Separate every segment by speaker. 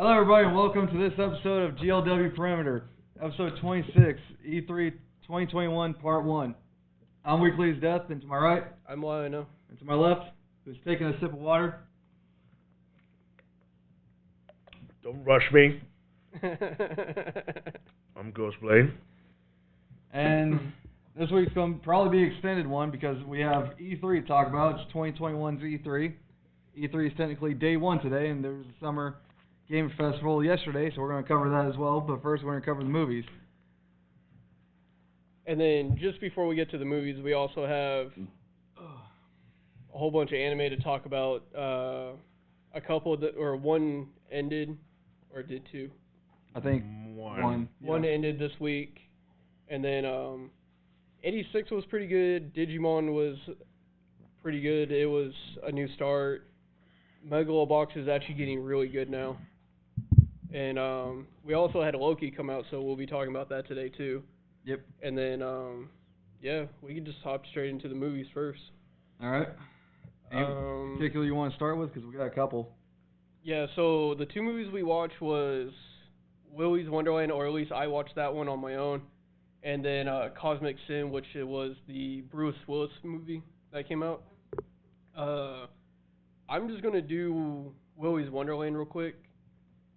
Speaker 1: Hello, everybody, and welcome to this episode of GLW Perimeter, episode 26, E3 2021, Part 1. I'm Weekly's Death, and to my right,
Speaker 2: I'm Lionel.
Speaker 1: and to my left, who's taking a sip of water.
Speaker 3: Don't rush me. I'm Ghostblade.
Speaker 1: And this week's going to probably be an extended one because we have E3 to talk about. It's 2021's E3. E3 is technically day one today, and there was a summer game festival yesterday, so we're going to cover that as well. But first, we're going to cover the movies.
Speaker 2: And then just before we get to the movies, we also have a whole bunch of anime to talk about. A couple that, or one ended, or did two?
Speaker 1: I think
Speaker 3: one.
Speaker 2: One ended this week, and then 86 was pretty good. Digimon was pretty good. It was a new start. Megalobox is actually getting really good now. And we also had Loki come out, so we'll be talking about that today too.
Speaker 1: Yep.
Speaker 2: And then, yeah, we can just hop straight into the movies first.
Speaker 1: All right. Any particular you want to start with? Because we got a couple.
Speaker 2: Yeah, so the two movies we watched was Willy's Wonderland, or at least I watched that one on my own. And then Cosmic Sin, which it was the Bruce Willis movie that came out. I'm just going to do Willy's Wonderland real quick,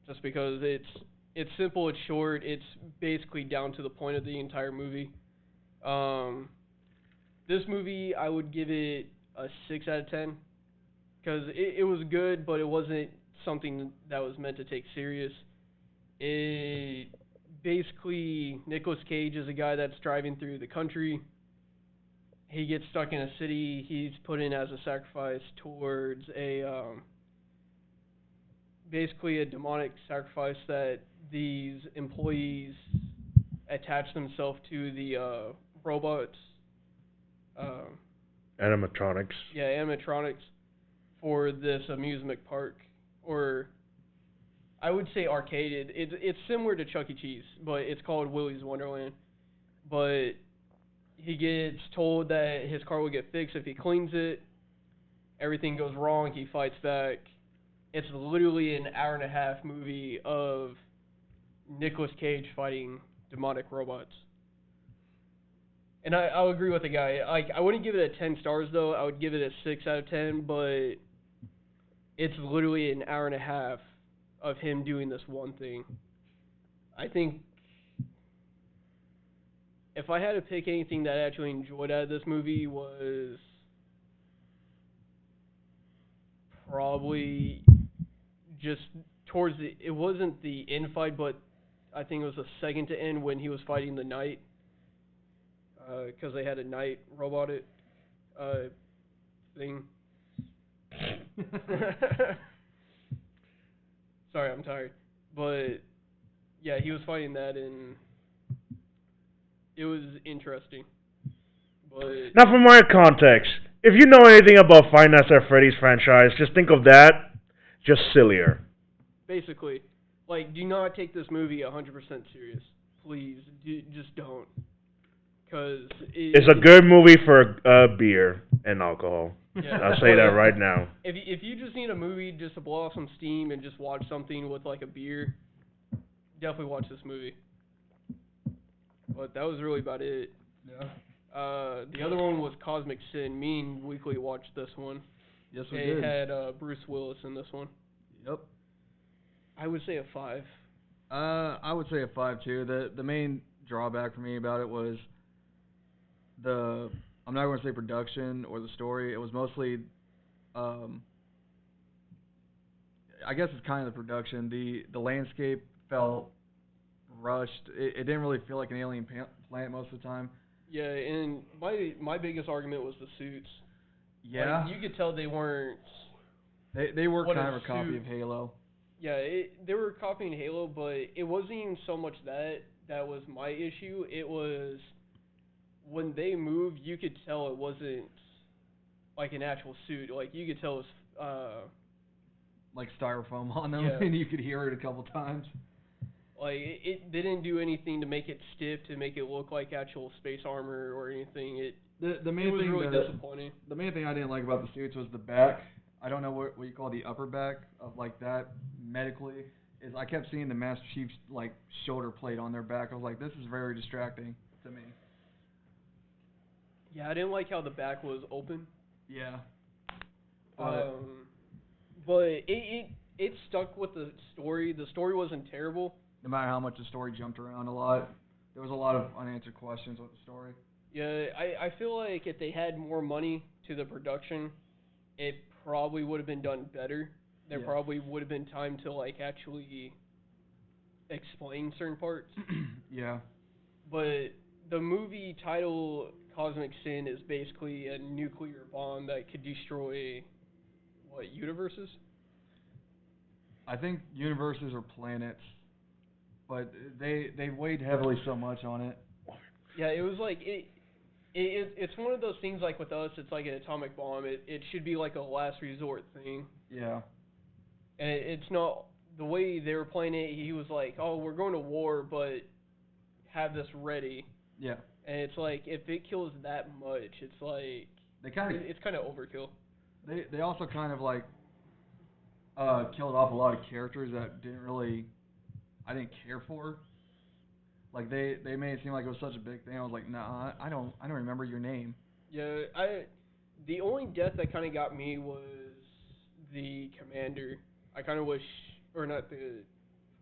Speaker 2: just because it's simple, it's short, it's basically down to the point of the entire movie. This movie, I would give it a 6 out of 10, because it was good, but it wasn't something that was meant to take serious. It basically, Nicolas Cage is a guy that's driving through the country. He gets stuck in a city. He's put in as a sacrifice towards basically a demonic sacrifice that these employees attach themselves to the robots.
Speaker 3: Animatronics.
Speaker 2: Yeah, animatronics for this amusement park, or I would say arcade. It's similar to Chuck E. Cheese, but it's called Willy's Wonderland. But he gets told that his car will get fixed if he cleans it. Everything goes wrong. He fights back. It's literally an hour and a half movie of Nicolas Cage fighting demonic robots. And I'll agree with the guy. I wouldn't give it a 10 stars, though. I would give it a 6 out of 10, but it's literally an hour and a half of him doing this one thing. I think if I had to pick anything that I actually enjoyed out of this movie was probably just towards the, it wasn't the end fight, but I think it was the second to end when he was fighting the knight, because they had a knight robot thing. Sorry, I'm tired. But yeah, he was fighting that, and it was interesting. But
Speaker 3: Now, for my context, if you know anything about Five Nights at Freddy's franchise, just think of that, just sillier.
Speaker 2: basically, like, do not take this movie 100% serious. Please, just don't. Because
Speaker 3: It's a good movie for beer and alcohol.
Speaker 2: Yeah.
Speaker 3: I'll say that right now.
Speaker 2: If you just need a movie just to blow off some steam and just watch something with like a beer, definitely watch this movie. But that was really about it.
Speaker 1: Yeah.
Speaker 2: The other one was Cosmic Sin. Me and Weekly watched this one.
Speaker 1: Yes, we
Speaker 2: They
Speaker 1: did.
Speaker 2: had Bruce Willis in this one.
Speaker 1: Yep.
Speaker 2: I would say a 5.
Speaker 1: I would say a 5 too. The main drawback for me about it was I'm not going to say production or the story. It was mostly, I guess it's kind of the production. The landscape felt rushed. It didn't really feel like an alien planet most of the time.
Speaker 2: Yeah, and my biggest argument was the suits.
Speaker 1: Yeah.
Speaker 2: Like, you could tell they weren't.
Speaker 1: They were
Speaker 2: what
Speaker 1: kind
Speaker 2: a
Speaker 1: of a copy
Speaker 2: suit.
Speaker 1: of Halo.
Speaker 2: Yeah, they were copying Halo, but it wasn't even so much that was my issue. It was when they moved, you could tell it wasn't like an actual suit. Like, you could tell it was
Speaker 1: Like styrofoam on them,
Speaker 2: Yeah.
Speaker 1: and you could hear it a couple times.
Speaker 2: like they didn't do anything to make it stiff, to make it look like actual space armor or anything.
Speaker 1: The main
Speaker 2: It was
Speaker 1: thing
Speaker 2: really
Speaker 1: that
Speaker 2: disappointing.
Speaker 1: the main thing I didn't like about the suits was the back. I don't know what you call the upper back of like that medically. is I kept seeing the Master Chief's like shoulder plate on their back. I was like, this is very distracting to me.
Speaker 2: Yeah, I didn't like how the back was open.
Speaker 1: Yeah.
Speaker 2: But it stuck with the story. The story wasn't terrible.
Speaker 1: No matter how much the story jumped around a lot, there was a lot of unanswered questions with the story.
Speaker 2: Yeah, I feel like if they had more money to the production, it probably would have been done better. There probably would have been time to like actually explain certain parts.
Speaker 1: Yeah.
Speaker 2: But the movie title Cosmic Sin is basically a nuclear bomb that could destroy universes?
Speaker 1: I think universes or planets, but they weighed heavily so much on it.
Speaker 2: Yeah, it was like it's one of those things like with us, it's like an atomic bomb. It should be like a last resort thing.
Speaker 1: Yeah.
Speaker 2: And it's not the way they were playing it. He was like, "Oh, we're going to war, but have this ready."
Speaker 1: Yeah.
Speaker 2: And it's like if it kills that much, it's like it's kind of overkill.
Speaker 1: They also kind of like killed off a lot of characters that I didn't care for. Like they made it seem like it was such a big thing. I was like, nah, I don't remember your name.
Speaker 2: Yeah, the only death that kind of got me was the commander. I kind of wish, or not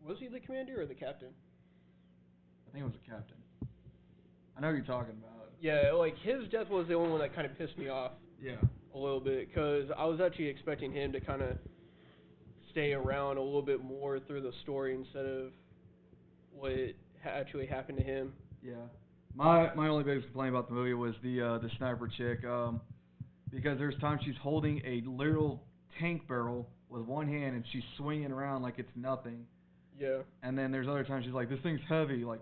Speaker 2: was he the commander or the captain?
Speaker 1: I think it was the captain. I know who you're talking about.
Speaker 2: Yeah, like his death was the only one that kind of pissed me off.
Speaker 1: Yeah.
Speaker 2: A little bit, because I was actually expecting him to kind of stay around a little bit more through the story instead of what actually happened to him.
Speaker 1: Yeah. My only biggest complaint about the movie was the sniper chick, because there's times she's holding a literal tank barrel with one hand and she's swinging around like it's nothing.
Speaker 2: Yeah.
Speaker 1: And then there's other times she's like, this thing's heavy. Like,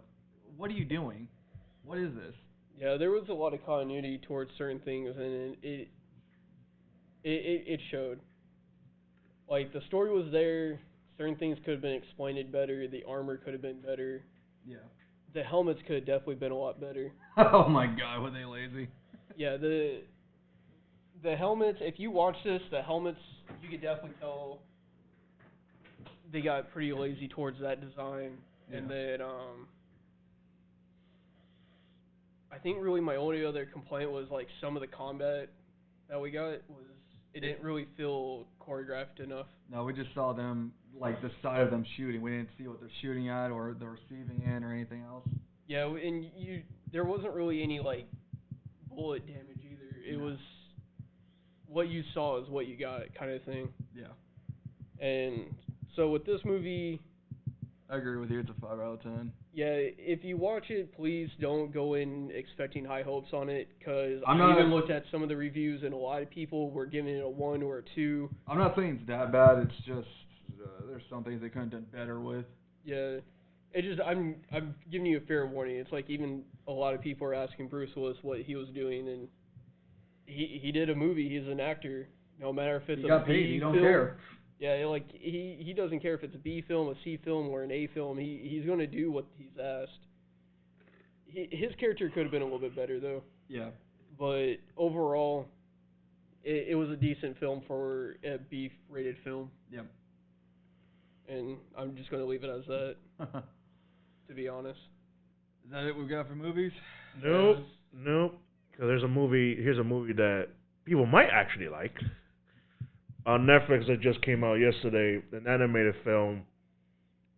Speaker 1: what are you doing? What is this?
Speaker 2: Yeah, there was a lot of continuity towards certain things, and it showed. Like, the story was there, certain things could have been explained better, the armor could have been better.
Speaker 1: Yeah.
Speaker 2: The helmets could have definitely been a lot better.
Speaker 1: Oh my god, were they lazy?
Speaker 2: Yeah, the helmets, if you watch this, the helmets, you could definitely tell they got pretty lazy towards that design. Yeah. And then, I think really my only other complaint was, like, some of the combat that we got was it didn't really feel choreographed enough.
Speaker 1: No, we just saw them, like, the side of them shooting. We didn't see what they're shooting at or the receiving end or anything else. Yeah,
Speaker 2: and there wasn't really any, like, bullet damage either. It was what you saw is what you got kind of thing.
Speaker 1: Yeah.
Speaker 2: And so with this movie,
Speaker 1: I agree with you. It's a 5 out of 10.
Speaker 2: Yeah, if you watch it, please don't go in expecting high hopes on it, because I even looked at some of the reviews, and a lot of people were giving it a 1 or a 2.
Speaker 1: I'm not saying it's that bad. It's just there's some things they could have done better with.
Speaker 2: Yeah, it just I'm giving you a fair warning. It's like even a lot of people are asking Bruce Willis what he was doing, and he did a movie. He's an actor. No matter if it's a B
Speaker 1: he don't
Speaker 2: film.
Speaker 1: Care.
Speaker 2: Yeah, like he doesn't care if it's a B film, a C film, or an A film. He's going to do what he's asked. His character could have been a little bit better though.
Speaker 1: Yeah.
Speaker 2: But overall, it was a decent film for a B-rated film.
Speaker 1: Yep.
Speaker 2: And I'm just going to leave it as that. To be honest.
Speaker 1: Is that it we've got for movies?
Speaker 3: Nope. Because here's a movie that people might actually like. On Netflix that just came out yesterday, an animated film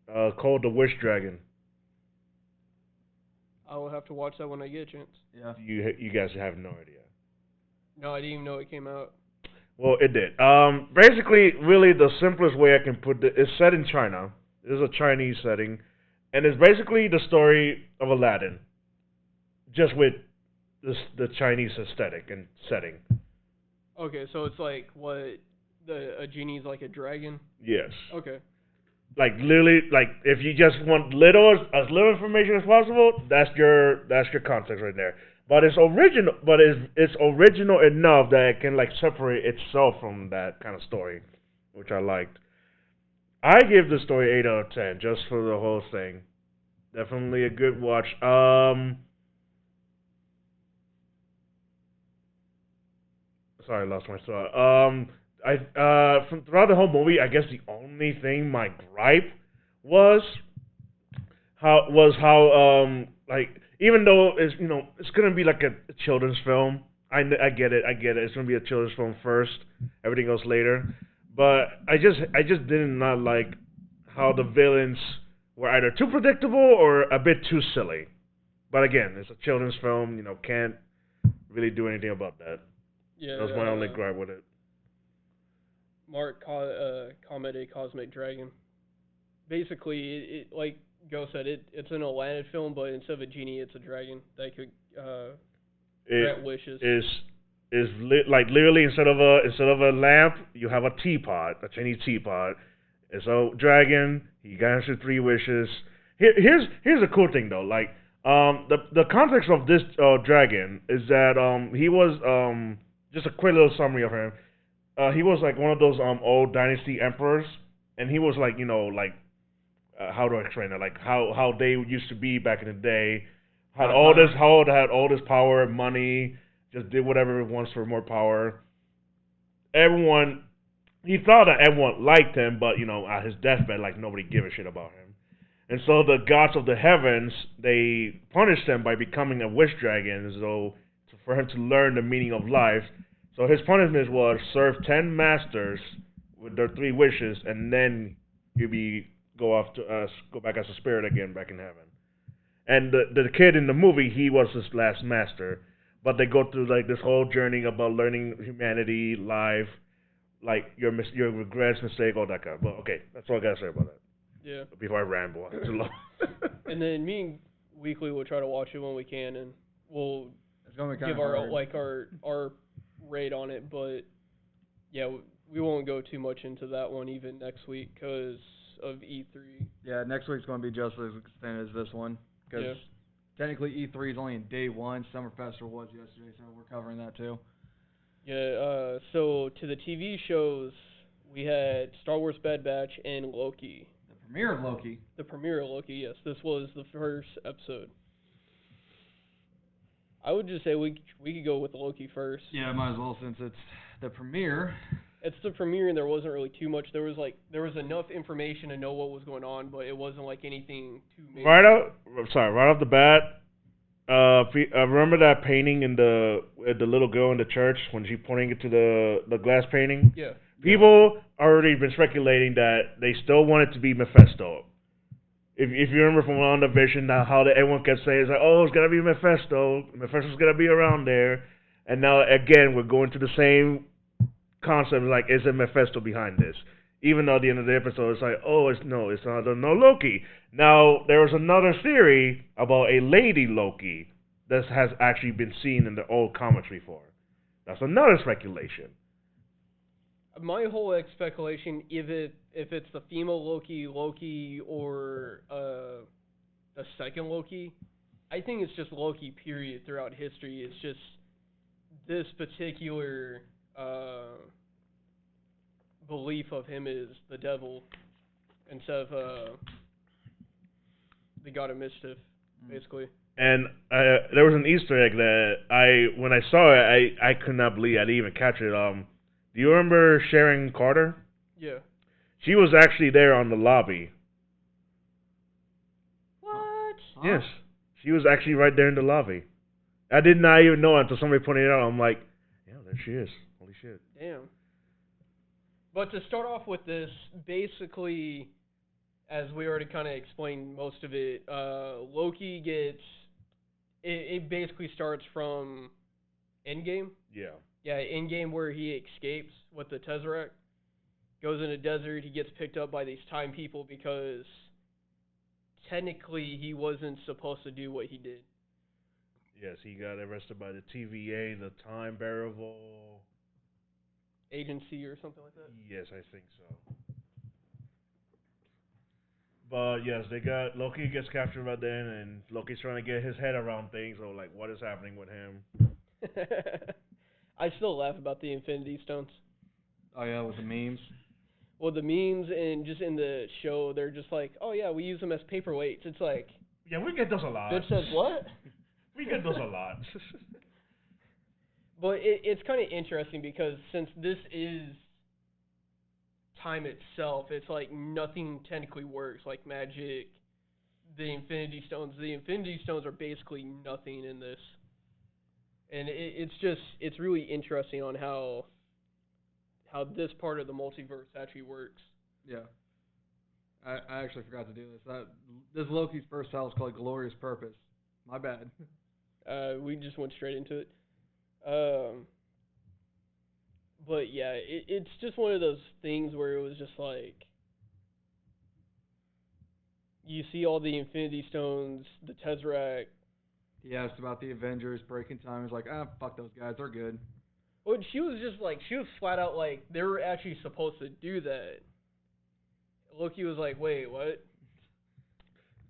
Speaker 3: called The Wish Dragon.
Speaker 2: I will have to watch that when I get a chance.
Speaker 1: Yeah.
Speaker 3: You guys have no idea.
Speaker 2: No, I didn't even know it came out.
Speaker 3: Well, it did. Basically, really the simplest way I can put it, it's set in China. It is a Chinese setting. And it's basically the story of Aladdin. Just with the Chinese aesthetic and setting.
Speaker 2: Okay, so it's like what... a genie's like a dragon?
Speaker 3: Yes.
Speaker 2: Okay.
Speaker 3: Like literally, like if you just want as little information as possible, that's your context right there. But it's original. But it's original enough that it can like separate itself from that kind of story, which I liked. I give the story 8 out of 10 just for the whole thing. Definitely a good watch. Sorry, I lost my thought. From throughout the whole movie, I guess the only thing my gripe was how like even though it's gonna be like a children's film. I get it. It's gonna be a children's film first. Everything else later. But I just did not like how the villains were either too predictable or a bit too silly. But again, it's a children's film. Can't really do anything about that.
Speaker 2: Yeah.
Speaker 3: That was my only gripe with it.
Speaker 2: Mark Comet a Cosmic Dragon. Basically, it like Go said, it's an Aladdin film, but instead of a genie, it's a dragon that could grant wishes.
Speaker 3: Like literally instead of a lamp, you have a teapot, a Chinese teapot. It's a dragon. He grants you 3 wishes. Here's the cool thing though. Like the context of this dragon is that he was just a quick little summary of him. He was like one of those old dynasty emperors, and he was like how do I explain it? Like how they used to be back in the day. Had all this power, money, just did whatever he wants for more power. He thought that everyone liked him, but at his deathbed, like nobody gave a shit about him. And so the gods of the heavens, they punished him by becoming a wish dragon, for him to learn the meaning of life. So his punishment was serve 10 masters with their 3 wishes, and then you'd go back as a spirit again back in heaven. And the kid in the movie, he was his last master. But they go through like this whole journey about learning humanity, life, like your regrets, mistake, all that kind of. But okay, that's all I gotta say about that.
Speaker 2: Yeah.
Speaker 3: Before I ramble on too long.
Speaker 2: And then me and Weekly will try to watch it when we can, and we'll give our rate on it. But yeah, we won't go too much into that one even next week because of E3.
Speaker 1: Yeah, next week's going to be just as extended as this one. Because technically E3 is only in day 1. Summer Festival was yesterday, so we're covering that too.
Speaker 2: Yeah, so to the TV shows, we had Star Wars Bad Batch and Loki.
Speaker 1: The premiere of Loki.
Speaker 2: The premiere of Loki, yes. This was the first episode. I would just say we could go with Loki first.
Speaker 1: Yeah, might as well since it's the premiere.
Speaker 2: It's the premiere, and there wasn't really too much. There was enough information to know what was going on, but it wasn't like anything too major.
Speaker 3: Right off the bat, remember that painting in the little girl in the church when she pointing it to the glass painting?
Speaker 2: Yeah.
Speaker 3: People already been speculating that they still want it to be Mephisto. If you remember from WandaVision, how everyone kept saying, it's like, oh, it's gonna be Mephisto. Mephisto's gonna be around there, and now again we're going to the same concept, like, is it Mephisto behind this? Even though at the end of the episode, it's like, oh, it's no Loki. Now, there was another theory about a lady Loki that has actually been seen in the old comics before. That's another speculation.
Speaker 2: My whole speculation, if it's the female Loki, or the second Loki, I think it's just Loki, period, throughout history. It's just this particular belief of him is the devil instead of the god of mischief, basically.
Speaker 3: And there was an Easter egg that when I saw it, I could not believe I didn't even catch it. Do you remember Sharon Carter?
Speaker 2: Yeah.
Speaker 3: She was actually there on the lobby.
Speaker 2: What?
Speaker 3: Yes. She was actually right there in the lobby. I did not even know until somebody pointed it out. I'm like, yeah, there she is. Holy shit.
Speaker 2: Damn. But to start off with this, basically, as we already kind of explained most of it, Loki gets... It basically starts from Endgame.
Speaker 3: Yeah.
Speaker 2: Yeah, Endgame where he escapes with the Tesseract. Goes in a desert, he gets picked up by these time people because technically he wasn't supposed to do what he did.
Speaker 3: Yes, he got arrested by the TVA, the Time Variable
Speaker 2: Agency or something like that?
Speaker 3: Yes, I think so. But yes, Loki gets captured by then, and Loki's trying to get his head around things, or like what is happening with him.
Speaker 2: I still laugh about the Infinity Stones.
Speaker 1: Oh yeah, with the memes.
Speaker 2: Well, the memes and just in the show, they're just like, oh yeah, we use them as paperweights. It's like...
Speaker 3: Yeah, we get those a lot.
Speaker 2: Bitch says what?
Speaker 3: We get those a lot.
Speaker 2: But it's kind of interesting because since this is time itself, it's like nothing technically works. Like magic, the Infinity Stones. The Infinity Stones are basically nothing in this, and it's really interesting on how this part of the multiverse actually works.
Speaker 1: Yeah. I actually forgot to do this. This Loki's first title is called Glorious Purpose. My bad.
Speaker 2: We just went straight into it. But yeah, it's just one of those things where it was just like, you see all the Infinity Stones, the Tesseract.
Speaker 1: He asked about the Avengers breaking time. He's like, fuck those guys. They're good.
Speaker 2: Well, she was flat out like, they were actually supposed to do that. Loki was like, wait, what?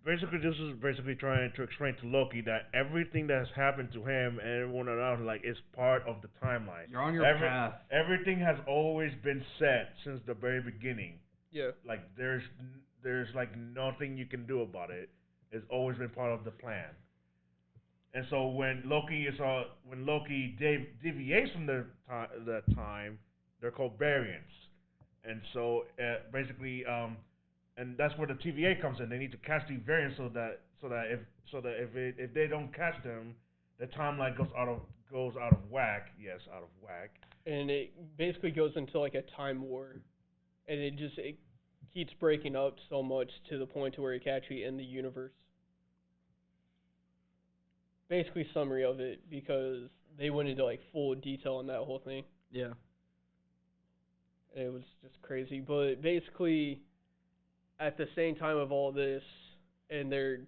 Speaker 3: Basically, this is basically trying to explain to Loki that everything that has happened to him and everyone around, like, is part of the timeline.
Speaker 1: You're on your path.
Speaker 3: Everything has always been set since the very beginning.
Speaker 2: Yeah.
Speaker 3: Like, there's like nothing you can do about it. It's always been part of the plan. And so when Loki deviates from the time, they're called variants. And so basically, and that's where the TVA comes in. They need to catch the variants so that if they don't catch them, the timeline goes out of whack. Yes, out of whack.
Speaker 2: And it basically goes into like a time war, and it keeps breaking up so much to the point to where it can actually end the universe. Basically, summary of it, because they went into like full detail on that whole thing.
Speaker 1: Yeah.
Speaker 2: It was just crazy. But basically, at the same time of all this, and they're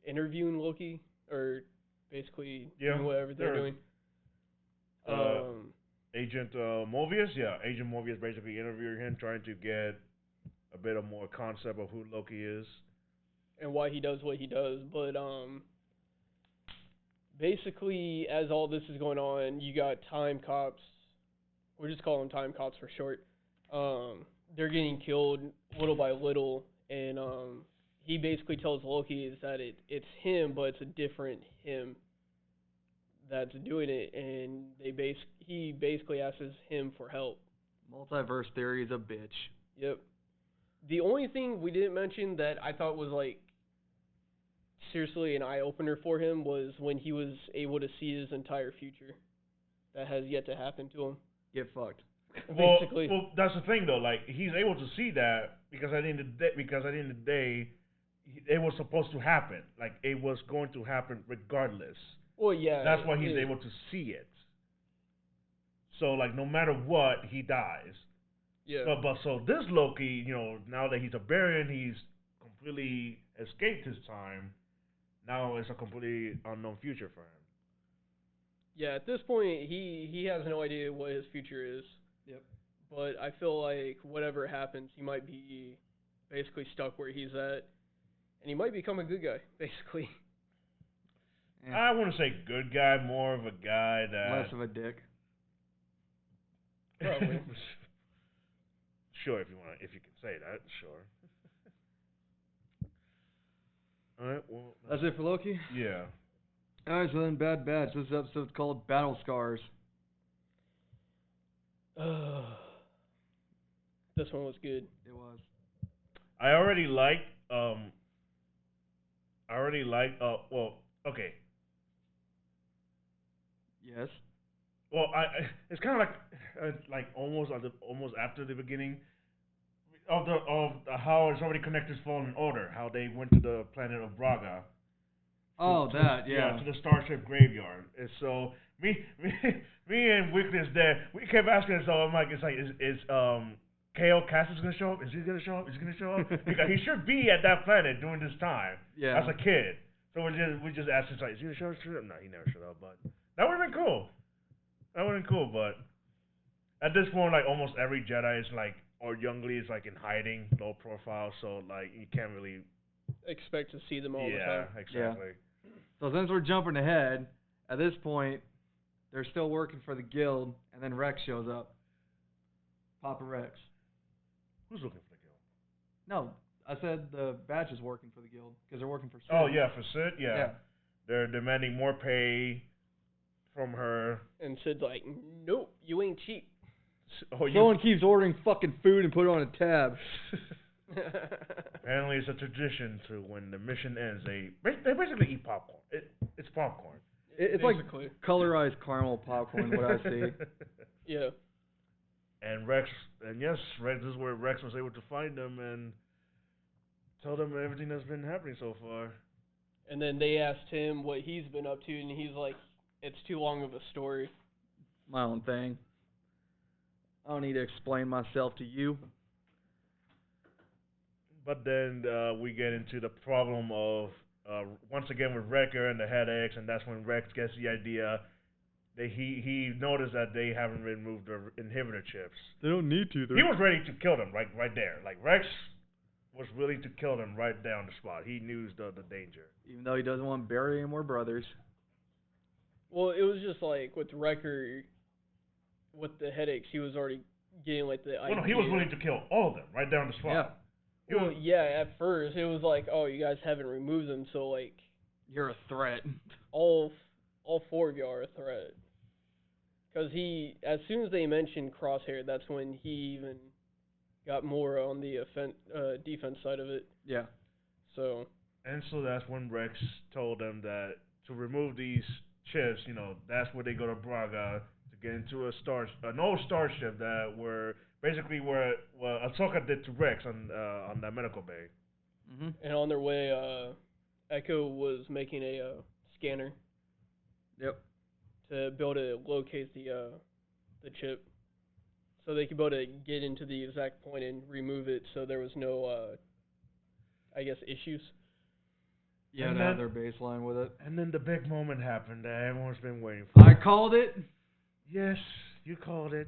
Speaker 2: interviewing Loki, or basically doing whatever they're doing.
Speaker 3: Agent Mobius, Agent Mobius basically interviewing him, trying to get a bit of more concept of who Loki is.
Speaker 2: And why he does what he does. But, basically, as all this is going on, you got time cops. We'll just call them time cops for short. They're getting killed little by little, and he basically tells Loki is that it's him, but it's a different him that's doing it, and he basically asks him for help.
Speaker 1: Multiverse theory is a bitch.
Speaker 2: Yep. The only thing we didn't mention that I thought was like seriously an eye opener for him was when he was able to see his entire future. That has yet to happen to him.
Speaker 1: Get fucked.
Speaker 2: Basically.
Speaker 3: Well, that's the thing though. Like, he's able to see that because at the end of the day, it was supposed to happen. Like, it was going to happen regardless.
Speaker 2: Well, yeah.
Speaker 3: That's why he's able to see it. So, like, no matter what, he dies.
Speaker 2: Yeah.
Speaker 3: But so this Loki, now that he's a variant, he's completely escaped his time. Now it's a completely unknown future for him.
Speaker 2: Yeah, at this point, he has no idea what his future is.
Speaker 1: Yep.
Speaker 2: But I feel like whatever happens, he might be basically stuck where he's at, and he might become a good guy, basically.
Speaker 1: Yeah.
Speaker 3: I wouldn't say good guy, more of a guy that...
Speaker 1: Less of a dick.
Speaker 2: Probably.
Speaker 3: Sure, if you can say that, sure. Alright, well...
Speaker 1: That's it for Loki?
Speaker 3: Yeah.
Speaker 1: Alright, so then Bad Batch. This episode's called Battle Scars.
Speaker 2: This one was good.
Speaker 1: It was.
Speaker 3: I already like, well, okay.
Speaker 1: Yes.
Speaker 3: Well, it's kind of like almost after the beginning of how it's already connected to Fallen Order, how they went to the planet of Braga.
Speaker 1: Oh,
Speaker 3: to the Starship Graveyard. And so me and Weakness there, we kept asking ourselves, I'm like, is K.O. Cassius gonna show up? Is he gonna show up? Because he should be at that planet during this time.
Speaker 1: Yeah.
Speaker 3: As a kid. So we just asked him, like, is he gonna show up? No, he never showed up. But that would have been cool. But at this point, like, almost every Jedi is like, or Youngly is like in hiding, low profile. So like, you can't really
Speaker 2: expect to see them all the time.
Speaker 3: Yeah, exactly.
Speaker 1: So since we're jumping ahead, at this point, they're still working for the guild, and then Rex shows up. Papa Rex.
Speaker 3: Who's looking for the guild?
Speaker 1: No, I said the Batch is working for the guild because they're working for Sid.
Speaker 3: Oh yeah, for Sid. Yeah. They're demanding more pay from her.
Speaker 2: And Sid's like, nope, you ain't cheap.
Speaker 3: Oh, you.
Speaker 1: Someone keeps ordering fucking food and put it on a tab.
Speaker 3: Apparently, it's a tradition to when the mission ends, they basically eat popcorn. It's popcorn.
Speaker 1: It's
Speaker 2: Basically.
Speaker 1: like colorized caramel popcorn, what I see.
Speaker 2: Yeah.
Speaker 3: And Rex, and yes, Rex is where Rex was able to find them and tell them everything that's been happening so far.
Speaker 2: And then they asked him what he's been up to, and he's like, it's too long of a story.
Speaker 1: My own thing. I don't need to explain myself to you.
Speaker 3: But then we get into the problem of once again with Wrecker and the headaches, and that's when Rex gets the idea. That he noticed that they haven't removed the inhibitor chips.
Speaker 1: They don't need to.
Speaker 3: He was ready to kill them right there. Like Rex was willing to kill them right there on the spot. He knew the danger.
Speaker 1: Even though he doesn't want to bury any more brothers.
Speaker 2: Well, it was just like with Wrecker, with the headaches, he was already getting like the idea.
Speaker 3: Well, no, he was willing to kill all of them right there on the spot.
Speaker 1: Yeah.
Speaker 2: Well, yeah, at first it was like, oh, you guys haven't removed them, so like
Speaker 1: You're a threat.
Speaker 2: all 4 of y'all are a threat. Because as soon as they mentioned Crosshair, that's when he even got more on the defense side of it.
Speaker 1: Yeah.
Speaker 2: So.
Speaker 3: And so that's when Rex told them that to remove these chips, that's where they go to Braga to get into an old starship that were basically where Ahsoka did to Rex on that medical bay.
Speaker 1: Mm-hmm.
Speaker 2: And on their way, Echo was making a scanner.
Speaker 1: Yep.
Speaker 2: To be able to locate the chip, so they could be able to get into the exact point and remove it, so there was no, I guess, issues.
Speaker 1: Yeah,
Speaker 3: And
Speaker 1: to have their baseline with it.
Speaker 3: And then the big moment happened that everyone's been waiting for.
Speaker 1: I called it.
Speaker 3: Yes, you called it.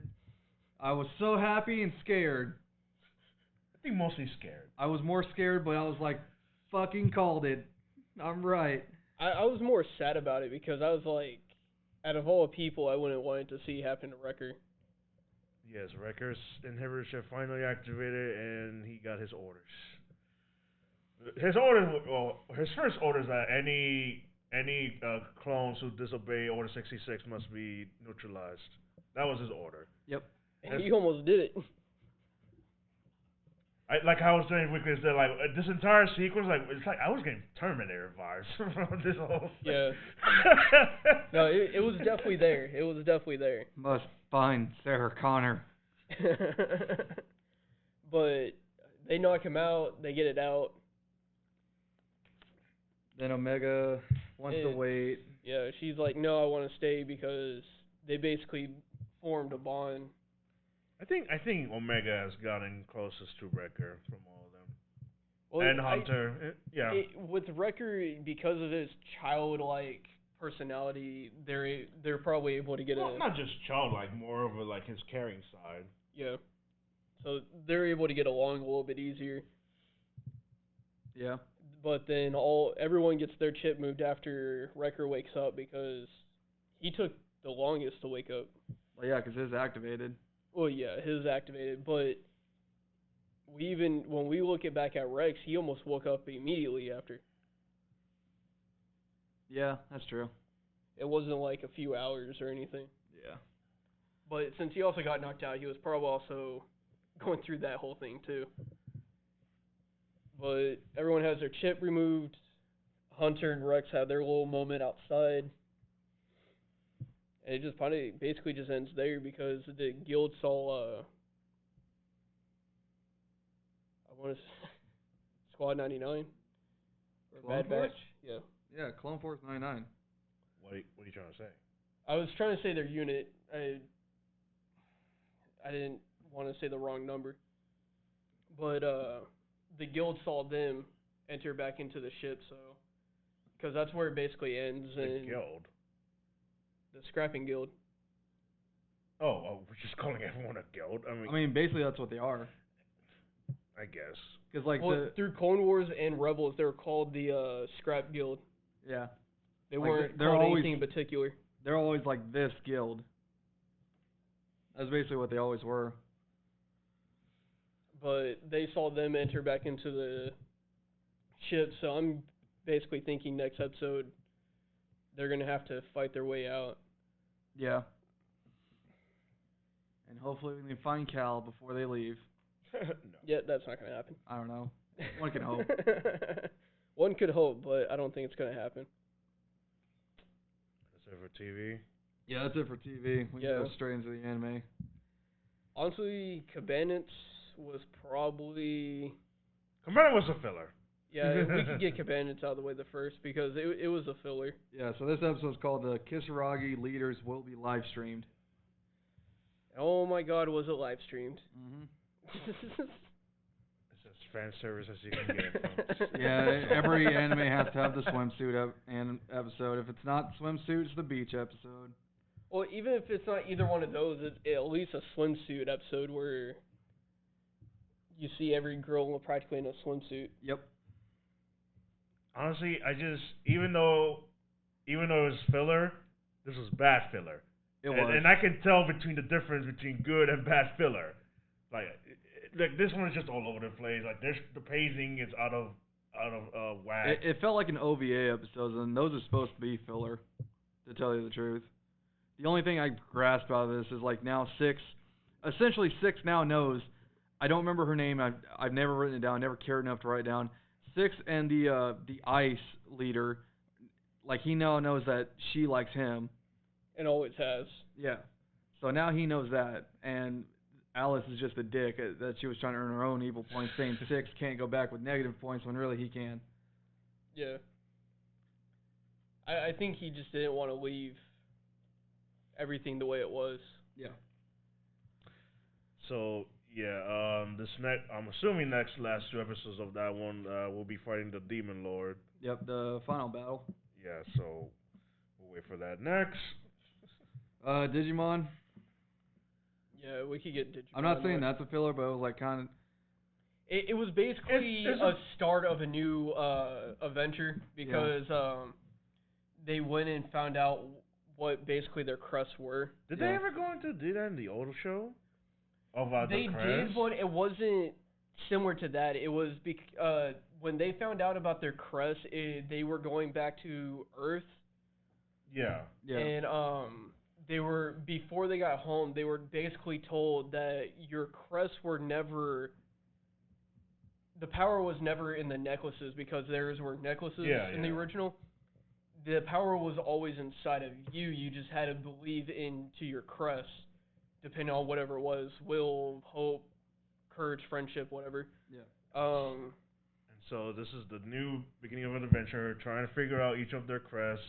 Speaker 1: I was so happy and scared.
Speaker 3: I think mostly scared.
Speaker 1: I was more scared, but I was like, fucking called it. I'm right.
Speaker 2: I was more sad about it because I was like, out of all people, I wouldn't want it to see happen to Wrecker.
Speaker 3: Yes, Wrecker's inhibitor chip finally activated, and he got his orders. His first orders that any clones who disobey Order 66 must be neutralized. That was his order.
Speaker 1: Yep.
Speaker 2: And he almost did it.
Speaker 3: Like I was saying, because like this entire sequence, it's like I was getting Terminator vibes from this whole thing.
Speaker 2: Yeah. No, it was definitely there. It was definitely there.
Speaker 1: Must find Sarah Connor.
Speaker 2: But they knock him out. They get it out.
Speaker 1: Then Omega wants to wait.
Speaker 2: Yeah, she's like, no, I want to stay because they basically formed a bond.
Speaker 3: I think Omega has gotten closest to Wrecker from all of them.
Speaker 2: Well,
Speaker 3: And Hunter, yeah.
Speaker 2: With Wrecker, because of his childlike personality, they're probably able to get
Speaker 3: not just childlike, more of his caring side.
Speaker 2: Yeah. So they're able to get along a little bit easier.
Speaker 1: Yeah.
Speaker 2: But then everyone gets their chip moved after Wrecker wakes up because he took the longest to wake up.
Speaker 1: Well, yeah, because his activated.
Speaker 2: Well, yeah, his activated, but when we look back at Rex, he almost woke up immediately after.
Speaker 1: Yeah, that's true.
Speaker 2: It wasn't like a few hours or anything.
Speaker 1: Yeah.
Speaker 2: But since he also got knocked out, he was probably also going through that whole thing too. But everyone has their chip removed. Hunter and Rex have their little moment outside. And it just basically just ends there because the guild saw, I want to Squad 99? Or
Speaker 1: Clone
Speaker 2: Bad
Speaker 1: Force?
Speaker 2: Batch? Yeah.
Speaker 1: Yeah, Clone Force 99.
Speaker 3: What are you trying to say?
Speaker 2: I was trying to say their unit. I didn't want to say the wrong number. But the guild saw them enter back into the ship, so... Because that's where it basically ends.
Speaker 3: The guild?
Speaker 2: The Scrapping Guild.
Speaker 3: Oh, we're just calling everyone a guild?
Speaker 1: I mean, basically that's what they are.
Speaker 3: I guess.
Speaker 1: Because
Speaker 2: through Clone Wars and Rebels, they were called the Scrap Guild.
Speaker 1: Yeah.
Speaker 2: They weren't
Speaker 1: they're
Speaker 2: called
Speaker 1: always,
Speaker 2: anything in particular.
Speaker 1: They're always like this guild. That's basically what they always were.
Speaker 2: But they saw them enter back into the ship, so I'm basically thinking next episode they're going to have to fight their way out.
Speaker 1: Yeah. and hopefully we can find Cal before they leave.
Speaker 3: No.
Speaker 2: Yeah, that's not gonna happen.
Speaker 1: I don't know. One can hope.
Speaker 2: One could hope, but I don't think it's gonna happen.
Speaker 3: That's it for TV.
Speaker 1: Yeah, that's it for TV. We can
Speaker 2: Yeah.
Speaker 1: go straight into the anime.
Speaker 2: Honestly, Cabanets was probably
Speaker 3: Commander was a filler.
Speaker 2: yeah. We could get Cabanets out of the way the first because it was a filler.
Speaker 1: Yeah, so this episode's called The Kisaragi Leaders Will Be Live Streamed.
Speaker 2: Oh my God, was it live streamed?
Speaker 1: Mm-hmm.
Speaker 3: It's as fan service as you can get. Folks.
Speaker 1: Yeah, every anime has to have the swimsuit episode. If it's not swimsuit, it's the beach episode.
Speaker 2: Well, even if it's not either one of those, it's at least a swimsuit episode where you see every girl practically in a swimsuit.
Speaker 1: Yep.
Speaker 3: Honestly, even though it was filler, this was bad filler.
Speaker 1: It was.
Speaker 3: And I can tell between the difference between good and bad filler. Like this one is just all over the place. Like the pacing is out of whack.
Speaker 1: It felt like an OVA episode, and those are supposed to be filler, to tell you the truth. The only thing I grasped out of this is like now Six now knows. I don't remember her name. I've never written it down. Never cared enough to write it down. Six and the Ice leader, like he now knows that she likes him.
Speaker 2: And always has.
Speaker 1: Yeah. So now he knows that, and Alice is just a dick that she was trying to earn her own evil points, saying Six can't go back with negative points when really he can.
Speaker 2: Yeah. I think he just didn't want to leave everything the way it was.
Speaker 1: Yeah.
Speaker 3: So yeah, I'm assuming last two episodes of that one we'll be fighting the Demon Lord.
Speaker 1: Yep, the final battle.
Speaker 3: Yeah, so we'll wait for that next.
Speaker 1: Digimon.
Speaker 2: Yeah, we could get Digimon.
Speaker 1: I'm not saying that's a filler, but it was like kind of.
Speaker 2: It was basically
Speaker 3: It's
Speaker 2: a start of a new adventure because they went and found out what basically their crusts were.
Speaker 3: Did they ever go into do that in the old show?
Speaker 2: They did, but it wasn't similar to that. It was when they found out about their crust, they were going back to Earth.
Speaker 3: Yeah.
Speaker 1: Yeah.
Speaker 2: And they were before they got home. They were basically told that your crests were never. The power was never in the necklaces because theirs were necklaces in the original. The power was always inside of you. You just had to believe into your crest, depending on whatever it was: will, hope, courage, friendship, whatever.
Speaker 1: Yeah.
Speaker 3: And so this is the new beginning of an adventure, trying to figure out each of their crests,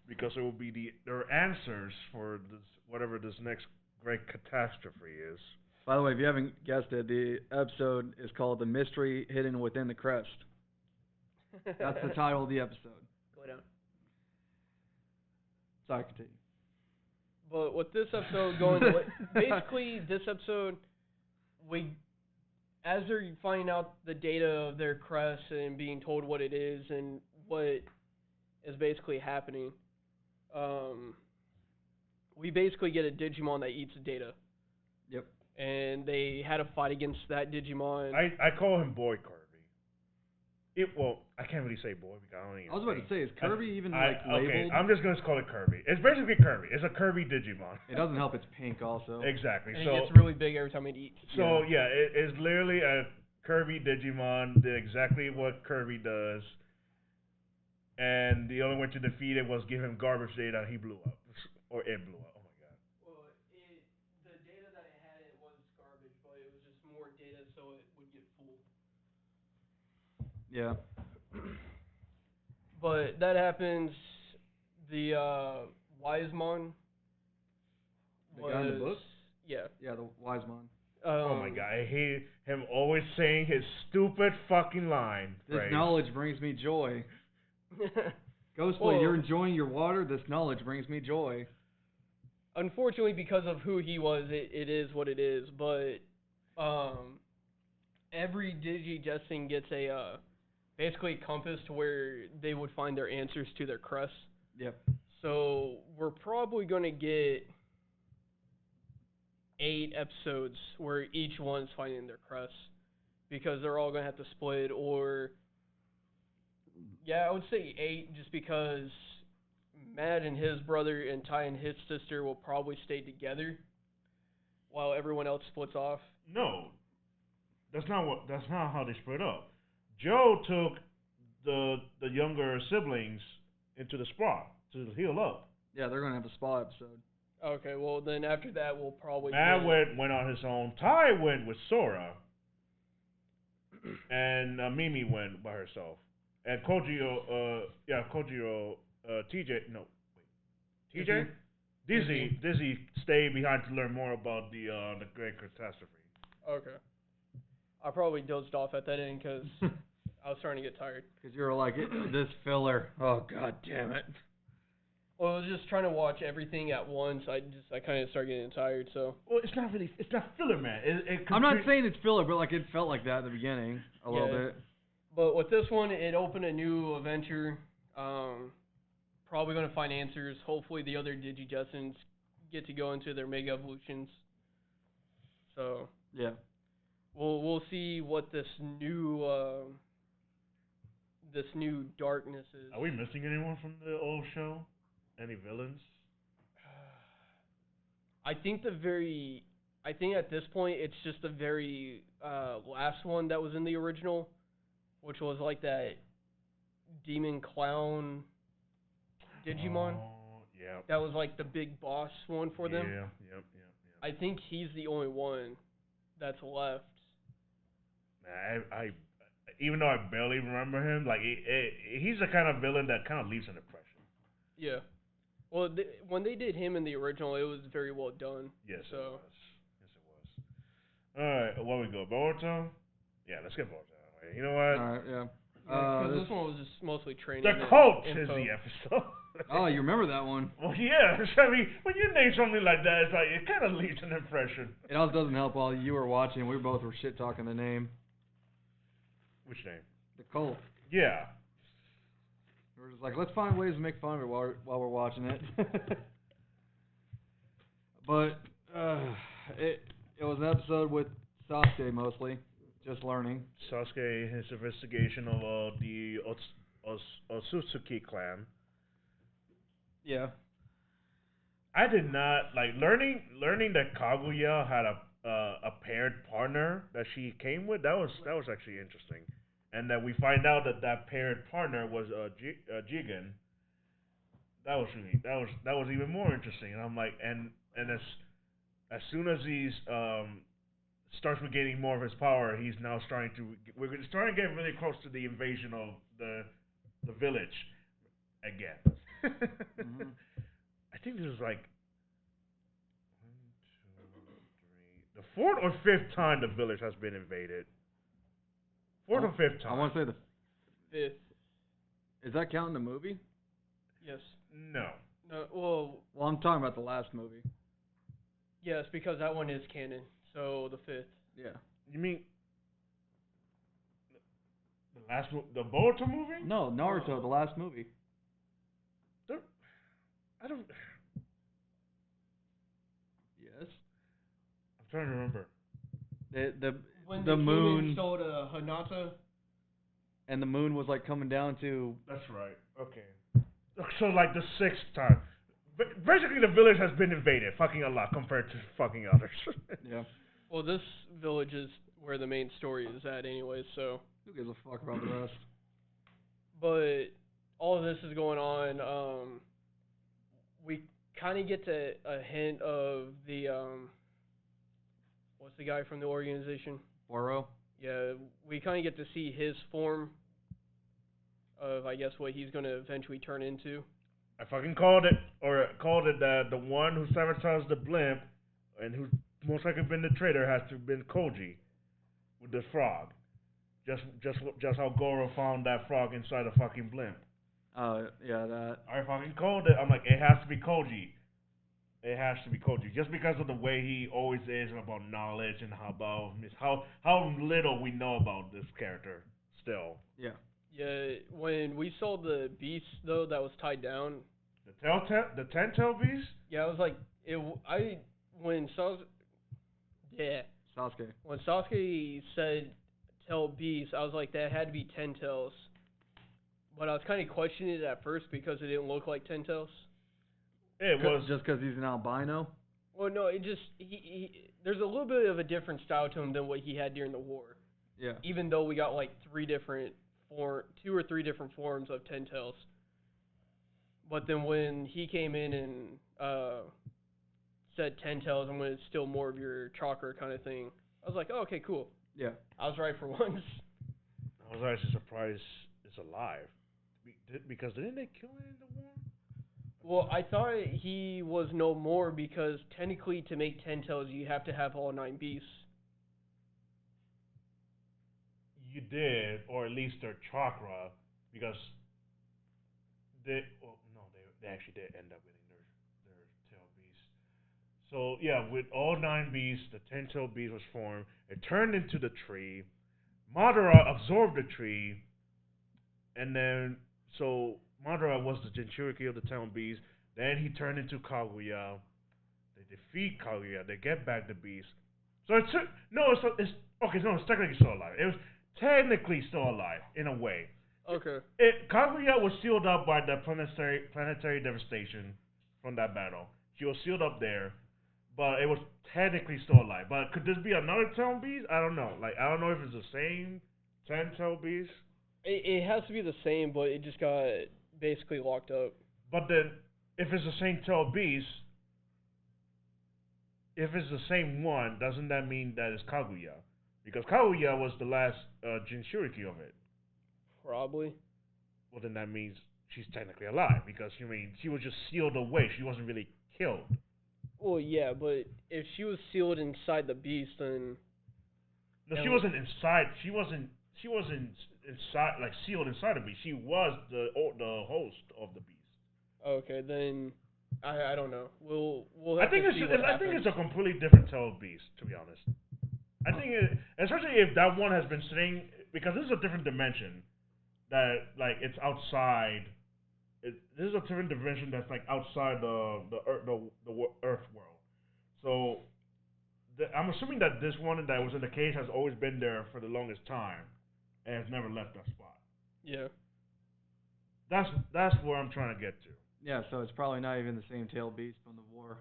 Speaker 3: because it will be their answers for this whatever this next great catastrophe is.
Speaker 1: By the way, if you haven't guessed it, the episode is called "The Mystery Hidden Within the Crest." That's the title of the episode.
Speaker 2: Go down.
Speaker 1: Sorry, continue.
Speaker 2: But with this episode going, basically this episode, as they're finding out the data of their crest and being told what it is and what is basically happening, we basically get a Digimon that eats data.
Speaker 1: Yep.
Speaker 2: And they had a fight against that Digimon.
Speaker 3: I call him Boy Kirby. I can't really say boy because I don't even.
Speaker 1: I was about to say, is Kirby even labeled?
Speaker 3: Okay, I'm just going to call it Kirby. It's basically Kirby. It's a Kirby Digimon.
Speaker 1: It doesn't help it's pink also.
Speaker 3: Exactly.
Speaker 2: And
Speaker 3: so
Speaker 2: it gets really big every time it eats.
Speaker 3: So it's literally a Kirby Digimon. Did exactly what Kirby does, and the only way to defeat it was give him garbage data, and he blew up, or it blew up. Oh my god.
Speaker 2: Well, the data that it had was garbage, but it was just more data, so it would get full.
Speaker 1: Yeah.
Speaker 2: But that happens. The Wisemon.
Speaker 1: The guy in the book?
Speaker 2: Yeah.
Speaker 1: Yeah, the Wisemon.
Speaker 3: Oh my god, I hate him always saying his stupid fucking line.
Speaker 1: This
Speaker 3: phrase.
Speaker 1: knowledge brings me joy. Ghostblade, you're enjoying your water? This knowledge brings me joy.
Speaker 2: Unfortunately, because of who he was, it is what it is. But every Digi-Justin gets a basically a compass to where they would find their answers to their crusts.
Speaker 1: Yep.
Speaker 2: So we're probably going to get 8 episodes where each one's finding their crusts, because they're all going to have to split, or I would say 8, just because Matt and his brother and Ty and his sister will probably stay together, while everyone else splits off.
Speaker 3: No, that's not how they split up. Joe took the younger siblings into the spa to heal up.
Speaker 1: Yeah, they're gonna have a spa episode.
Speaker 2: Okay, well then after that we'll probably.
Speaker 3: Matt went on his own. Ty went with Sora, and Mimi went by herself. And Kojiro, TJ, no, wait, TJ, Dizzy stayed behind to learn more about the Great Catastrophe.
Speaker 2: Okay. I probably dozed off at that end because I was starting to get tired.
Speaker 1: Because you were like, this filler. Oh, god damn it.
Speaker 2: Well, I was just trying to watch everything at once. I kind of started getting tired, so.
Speaker 3: Well, it's not filler, man.
Speaker 1: I'm not saying it's filler, but like it felt like that at the beginning a little bit.
Speaker 2: But with this one, it opened a new adventure. Probably going to find answers. Hopefully the other Digijessens get to go into their Mega Evolutions. So.
Speaker 1: Yeah.
Speaker 2: We'll see what this new darkness is.
Speaker 3: Are we missing anyone from the old show? Any villains?
Speaker 2: I think at this point it's just the very last one that was in the original, which was like that demon clown Digimon.
Speaker 3: Oh, yeah.
Speaker 2: That was like the big boss one for them.
Speaker 3: Yeah, yep.
Speaker 2: I think he's the only one that's left.
Speaker 3: I even though I barely remember him, like he's the kind of villain that kind of leaves an impression.
Speaker 2: Yeah. Well, when they did him in the original, it was very well done.
Speaker 3: Yes,
Speaker 2: so.
Speaker 3: It was. All right, where we go? Boruto? Yeah, let's get Boruto. You know what?
Speaker 1: All right, yeah.
Speaker 2: Because this one was just mostly training.
Speaker 3: The coach is
Speaker 2: info.
Speaker 3: the episode.
Speaker 1: Oh, you remember that one?
Speaker 3: Well, yeah. I mean, when you name something like that, it's like it kind of leaves an impression.
Speaker 1: It also doesn't help while you were watching. We both were shit talking the name.
Speaker 3: Which name?
Speaker 1: The cult.
Speaker 3: Yeah.
Speaker 1: We were just like, let's find ways to make fun of it while we're watching it. But it was an episode with Sasuke mostly, just learning.
Speaker 3: Sasuke, his investigation of the Otsutsuki clan.
Speaker 1: Yeah.
Speaker 3: I did not like learning that Kaguya had a paired partner that she came with. That was actually interesting, and that we find out that paired partner was Jigen. That was even more interesting. And I'm like, and as soon as he's starts regaining more of his power, he's now we're starting to get really close to the invasion of the village again.
Speaker 1: Mm-hmm.
Speaker 3: I think this is like 1, 2, 3, the fourth or fifth time the village has been invaded. Fourth or fifth time.
Speaker 1: I want to say the
Speaker 2: Fifth.
Speaker 1: Is that counting the movie?
Speaker 2: Yes.
Speaker 3: No.
Speaker 2: No.
Speaker 1: Well, I'm talking about the last movie.
Speaker 2: Yes, because that one is canon. So the fifth.
Speaker 1: Yeah.
Speaker 3: You mean the Boruto movie?
Speaker 1: No, Naruto, the last movie.
Speaker 3: I don't.
Speaker 1: Yes.
Speaker 3: I'm trying to remember.
Speaker 2: When
Speaker 1: the moon
Speaker 2: came and stole Hinata.
Speaker 1: And the moon was like coming down to.
Speaker 3: That's right. Okay. So like the sixth time. Basically, the village has been invaded, fucking a lot compared to fucking others.
Speaker 1: Yeah.
Speaker 2: Well, this village is where the main story is at, anyways. So.
Speaker 1: Who gives a fuck about the rest?
Speaker 2: But all of this is going on. We kind of get to a hint of the what's the guy from the organization?
Speaker 1: Boro?
Speaker 2: Yeah, we kind of get to see his form of, I guess, what he's going to eventually turn into.
Speaker 3: I fucking called it that the one who sabotaged the blimp and who's most likely been the traitor has to have been Koji with the frog. Just how Goro found that frog inside a fucking blimp.
Speaker 1: Oh, yeah, that.
Speaker 3: I fucking called it. I'm like, it has to be Koji. It has to be Koji. Just because of the way he always is about knowledge and how little we know about this character still.
Speaker 1: Yeah.
Speaker 2: Yeah, when we saw the beast, though, that was tied down.
Speaker 3: The ten-tail beast?
Speaker 2: Yeah, I was like, when Sasuke said tail beast, I was like, that had to be 10 tails. But I was kind of questioning it at first because it didn't look like 10 tails.
Speaker 3: It was
Speaker 1: just because he's an albino.
Speaker 2: Well, no, it just there's a little bit of a different style to him than what he had during the war.
Speaker 1: Yeah.
Speaker 2: Even though we got like 2 or 3 different forms of Ten Tails. But then when he came in and said Ten Tails, I'm going to steal more of your chakra kind of thing, I was like, oh, okay, cool.
Speaker 1: Yeah.
Speaker 2: I was right for once.
Speaker 3: I was actually surprised it's alive. Because didn't they kill him in the war?
Speaker 2: Well, I thought he was no more because technically to make Ten Tails, you have to have all 9 beasts.
Speaker 3: You did, or at least their chakra, because they actually did end up getting their tail beast. So yeah, with all 9 beasts, the 10-tail beast was formed. It turned into the tree. Madara absorbed the tree, and then so Madara was the Jinchuriki of the 10 beasts. Then he turned into Kaguya. They defeat Kaguya. They get back the beast. So it's technically still alive. It was technically still alive in a way.
Speaker 2: Okay.
Speaker 3: Kaguya was sealed up by the planetary devastation from that battle. She was sealed up there, but it was technically still alive. But could this be another 10 beast? I don't know. Like, I don't know if it's the same 10 beast.
Speaker 2: It has to be the same, but it just got basically locked up.
Speaker 3: But then, if it's the same 10 beast, if it's the same one, doesn't that mean that it's Kaguya? Because Kaguya was the last Jinchuriki of it.
Speaker 2: Probably.
Speaker 3: Well, then that means she's technically alive, because, she was just sealed away. She wasn't really killed.
Speaker 2: Well, yeah, but if she was sealed inside the beast, then...
Speaker 3: No, she wasn't inside. She wasn't inside, like, sealed inside the beast. She was the host of the beast.
Speaker 2: Okay, then... I don't know. We'll
Speaker 3: I
Speaker 2: have
Speaker 3: think
Speaker 2: to see what
Speaker 3: I think
Speaker 2: happens.
Speaker 3: it's a completely different tail beast, to be honest. I think especially if that one has been sitting, because this is a different dimension that, like, it's outside. This is a different dimension that's, like, outside the Earth world. So I'm assuming that this one that was in the cage has always been there for the longest time and has never left that spot.
Speaker 2: Yeah.
Speaker 3: That's where I'm trying to get to.
Speaker 1: Yeah, so it's probably not even the same tail beast from the war.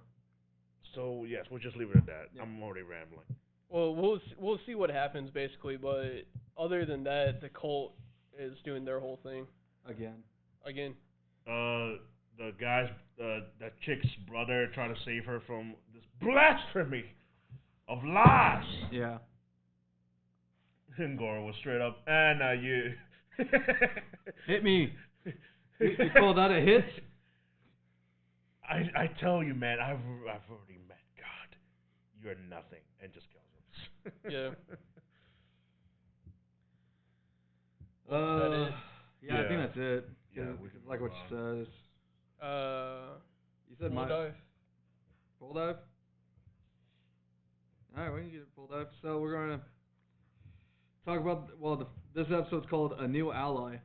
Speaker 3: So yes, we'll just leave it at that.
Speaker 1: Yeah.
Speaker 3: I'm already rambling.
Speaker 2: Well, we'll see what happens basically, but other than that, the cult is doing their whole thing
Speaker 1: Again.
Speaker 3: The guy's that chick's brother trying to save her from this blasphemy of lies.
Speaker 1: Yeah.
Speaker 3: And Goro was straight up, and you
Speaker 1: Hit me. You call that a hit?
Speaker 3: I tell you, man, I've already met God. You're nothing, and just kills him.
Speaker 2: Yeah.
Speaker 1: Yeah, I think that's it.
Speaker 3: Yeah, we can
Speaker 1: like what you said. You said
Speaker 2: full dive.
Speaker 1: Full dive? Alright, we can get a full dive. So we're going to talk about, this episode's called A New Ally.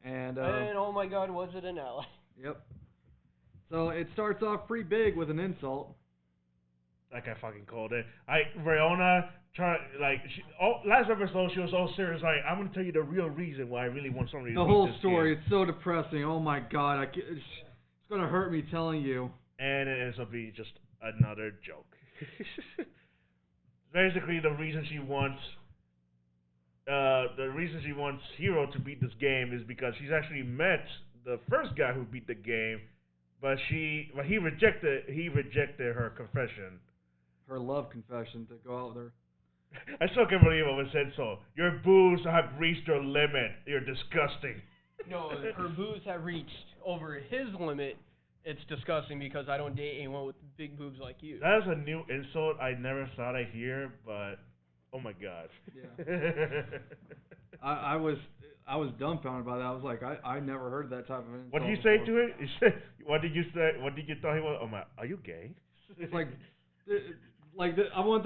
Speaker 1: And
Speaker 2: oh my god, was it an ally?
Speaker 1: Yep. So it starts off pretty big with an insult.
Speaker 3: Like I fucking called it. Rayona last episode she was all serious. Like, I'm gonna tell you the real reason why I really want somebody to
Speaker 1: The
Speaker 3: beat
Speaker 1: whole
Speaker 3: this
Speaker 1: story,
Speaker 3: game.
Speaker 1: it's so depressing. Oh my god, it's gonna hurt me telling you.
Speaker 3: And it ends up being just another joke. Basically, the reason she wants Hiro to beat this game is because she's actually met the first guy who beat the game, but he rejected her confession.
Speaker 1: Her love confession to go out with her.
Speaker 3: I still can't believe it was said so. Your boobs have reached your limit. You're disgusting.
Speaker 2: No, her boobs have reached over his limit. It's disgusting because I don't date anyone with big boobs like you.
Speaker 3: That is a new insult I never thought I'd hear, but oh my god.
Speaker 1: Yeah. I was dumbfounded by that. I was like, I never heard that type of insult.
Speaker 3: What did you say to it? What did you say? What did you thought he was? Oh my, are you gay?
Speaker 1: It's like I want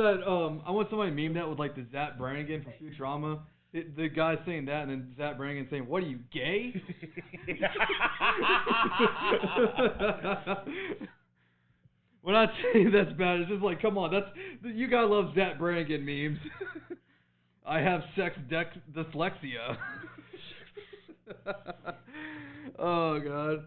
Speaker 1: somebody to meme that with like the Zach Brannigan from Futurama. The guy saying that, and then Zach Brannigan saying, "What are you, gay?" When I say that's bad, it's just like, come on, you gotta love Zach Brannigan memes. I have sex dyslexia. Oh god.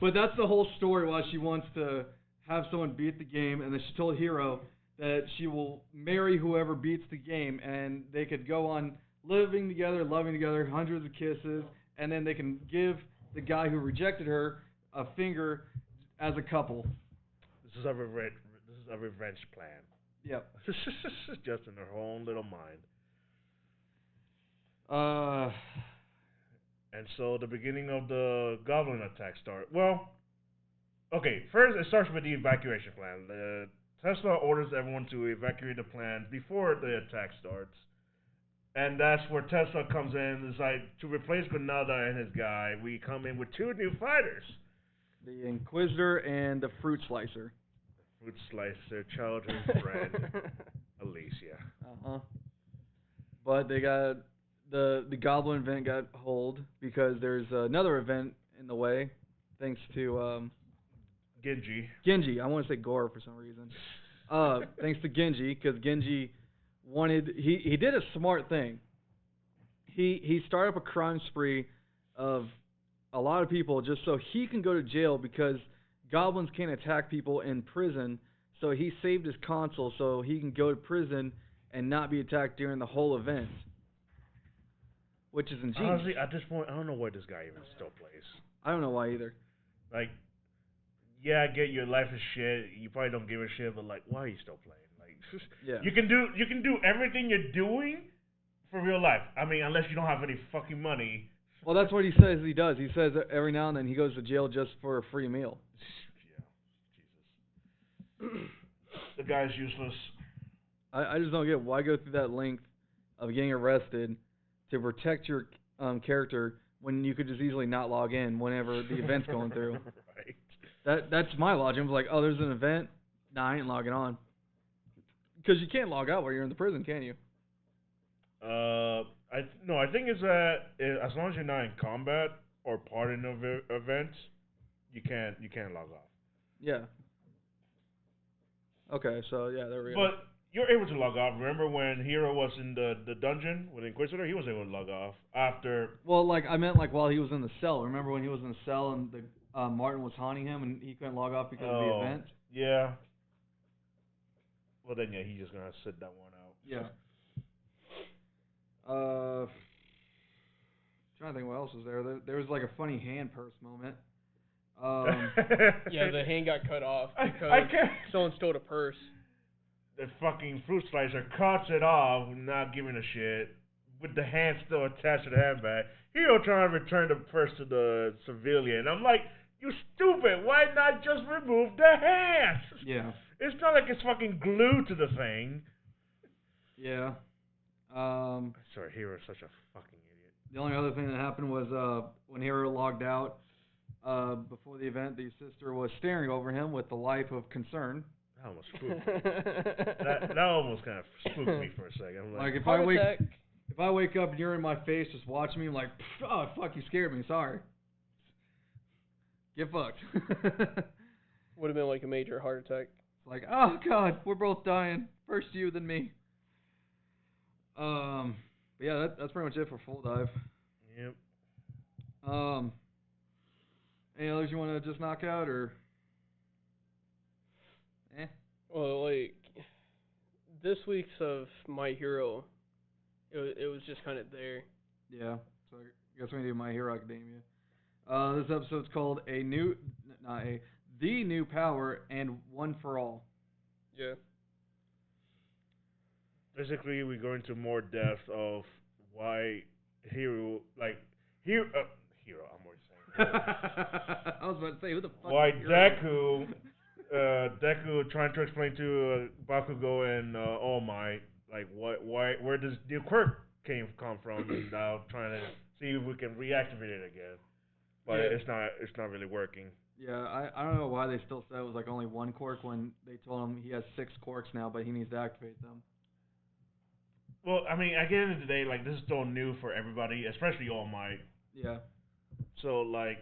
Speaker 1: But that's the whole story why she wants to have someone beat the game, and then she told Hiro, that she will marry whoever beats the game, and they could go on living together, loving together, hundreds of kisses, and then they can give the guy who rejected her a finger as a couple.
Speaker 3: This is a revenge. This is a revenge plan.
Speaker 1: Yep.
Speaker 3: Just in her own little mind. And so the beginning of the goblin attack started. Well, okay. First, it starts with the evacuation plan. Tesla orders everyone to evacuate the plant before the attack starts. And that's where Tesla comes in. It's like, to replace Granada and his guy, we come in with two new fighters.
Speaker 1: The Inquisitor and the Fruit Slicer.
Speaker 3: The Fruit Slicer, childhood friend, Alicia.
Speaker 1: Uh-huh. But they got, the Goblin event got hold because there's another event in the way, thanks to, Genji. I want to say Gore for some reason. Thanks to Genji, because Genji he did a smart thing. He started up a crime spree of a lot of people just so he can go to jail because goblins can't attack people in prison. So he saved his console so he can go to prison and not be attacked during the whole event, which is ingenious.
Speaker 3: Honestly, at this point, I don't know why this guy even still plays.
Speaker 1: I don't know why either.
Speaker 3: Like, yeah, I get your life is shit. You probably don't give a shit, but like, why are you still playing? Like,
Speaker 1: yeah.
Speaker 3: You can do everything you're doing for real life. I mean, unless you don't have any fucking money.
Speaker 1: Well, that's what he says he does. He says that every now and then he goes to jail just for a free meal.
Speaker 3: Yeah, Jesus. The guy's useless.
Speaker 1: I just don't get why go through that length of getting arrested to protect your character when you could just easily not log in whenever the event's going through.
Speaker 3: Right.
Speaker 1: That's my logic. I was like, oh, there's an event? Nah, I ain't logging on. Because you can't log out while you're in the prison, can you?
Speaker 3: I think it's that as long as you're not in combat or part in an event, you can't log off.
Speaker 1: Yeah. Okay, so yeah, there we go.
Speaker 3: But you're able to log off. Remember when Hero was in the dungeon with Inquisitor? He was able to log off after.
Speaker 1: Well, like I meant like while he was in the cell. Remember when he was in the cell and the Martin was haunting him and he couldn't log off because of the event?
Speaker 3: Yeah. Well then, yeah, he's just gonna sit that one out.
Speaker 1: Yeah. Trying to think what else was there. There was like a funny hand purse moment.
Speaker 2: Yeah, the hand got cut off because someone stole a purse.
Speaker 3: The fucking Fruit Slicer cuts it off, not giving a shit, with the hand still attached to the handbag. Hero trying to return the purse to the civilian. I'm like, you stupid, why not just remove the hand?
Speaker 1: Yeah.
Speaker 3: It's not like it's fucking glued to the thing.
Speaker 1: Yeah.
Speaker 3: Sorry, Hero's such a fucking idiot.
Speaker 1: The only other thing that happened was when Hero logged out before the event, the sister was staring over him with the life of concern.
Speaker 3: That almost spooked me. that almost kind of spooked me for a second. I'm
Speaker 1: like if I wake up and you're in my face just watching me, I'm like, oh fuck, you scared me. Sorry. Get fucked.
Speaker 2: Would have been like a major heart attack.
Speaker 1: Like, oh god, we're both dying. First you, then me. But yeah, that's pretty much it for Full Dive.
Speaker 3: Yep.
Speaker 1: Any others you want to just knock out, or?
Speaker 2: Well, like, this week's of My Hero, it was just kind of there.
Speaker 1: Yeah, so I guess we can do My Hero Academia. This episode's called The New Power and One for All.
Speaker 2: Yeah.
Speaker 3: Basically, we go into more depth of why Hero, I'm already saying.
Speaker 1: I was about to say, who the fuck?
Speaker 3: Why Deku trying to explain to Bakugo and All Might, like where does the quirk come from, and now trying to see if we can reactivate it again, but
Speaker 2: yeah.
Speaker 3: it's not really working.
Speaker 1: Yeah, I don't know why they still said it was like only one quirk when they told him he has 6 quirks now, but he needs to activate them.
Speaker 3: Well, I mean, at the end of the day, like, this is still new for everybody, especially All Might.
Speaker 1: Yeah.
Speaker 3: So, like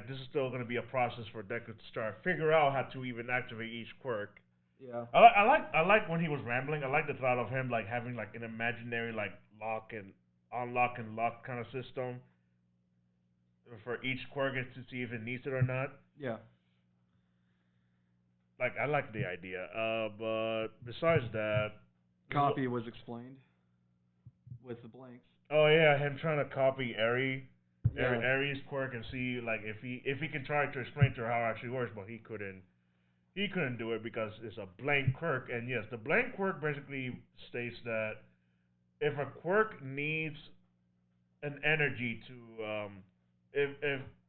Speaker 3: this is still going to be a process for Deku to start figure out how to even activate each quirk.
Speaker 1: Yeah.
Speaker 3: I like when he was rambling. I like the thought of him like having like an imaginary like lock and unlock and lock kind of system for each quirk to see if it needs it or not.
Speaker 1: Yeah.
Speaker 3: I like the idea. But besides that,
Speaker 1: Copy was explained with the blanks.
Speaker 3: oh yeah, him trying to copy
Speaker 1: Yeah.
Speaker 3: Aries quirk and see like if he can try to explain to her how it actually works, but he couldn't. He couldn't do it because it's a blank quirk, and yes, the blank quirk basically states that if a quirk needs an energy to if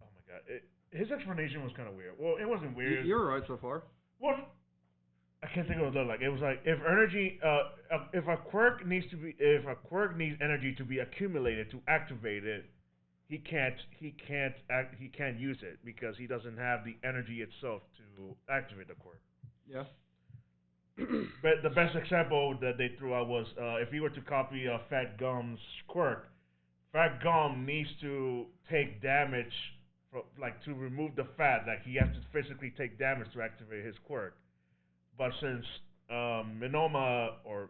Speaker 3: oh my god, his explanation was kind of weird. Well, it wasn't weird.
Speaker 1: You're right so far.
Speaker 3: Well, I can't think of what it looked like. It was like if energy, if a quirk needs to be, if a quirk needs energy to be accumulated to activate it, he can't use it because he doesn't have the energy itself to activate the quirk.
Speaker 1: Yeah.
Speaker 3: But the best example that they threw out was if he were to copy Fat Gum's quirk, Fat Gum needs to take damage, like to remove the fat, like he has to physically take damage to activate his quirk. But since Monoma or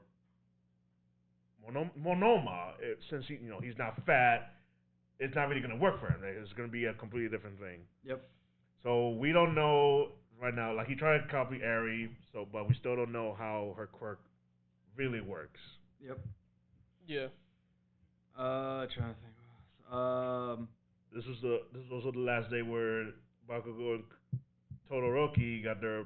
Speaker 3: Monoma, since he's not fat, it's not really gonna work for him. It's gonna be a completely different thing.
Speaker 1: Yep.
Speaker 3: So we don't know right now. Like he tried to copy Ari, but we still don't know how her quirk really works.
Speaker 1: Yep.
Speaker 2: Yeah.
Speaker 1: Trying to think.
Speaker 3: This is also the last day where Bakugo and Todoroki got the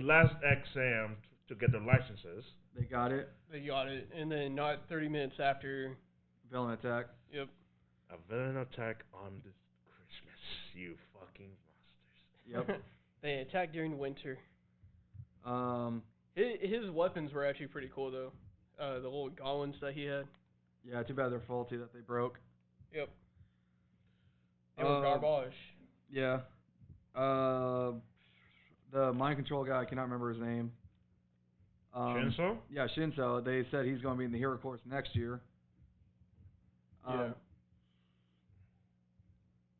Speaker 3: last exam to get their licenses.
Speaker 1: They got it.
Speaker 2: They got it, and then not 30 minutes after.
Speaker 1: Villain attack.
Speaker 2: Yep.
Speaker 3: A villain attack on this Christmas, you fucking monsters.
Speaker 1: Yep.
Speaker 2: They attacked during winter.
Speaker 1: Um.
Speaker 2: His weapons were actually pretty cool though. The little goblins that he had.
Speaker 1: Yeah. Too bad they're faulty that they broke.
Speaker 2: Yep. They were garbage.
Speaker 1: Yeah. The mind control guy, I cannot remember his name.
Speaker 3: Shinso?
Speaker 1: Yeah, Shinso. They said he's going to be in the hero course next year.
Speaker 2: Yeah.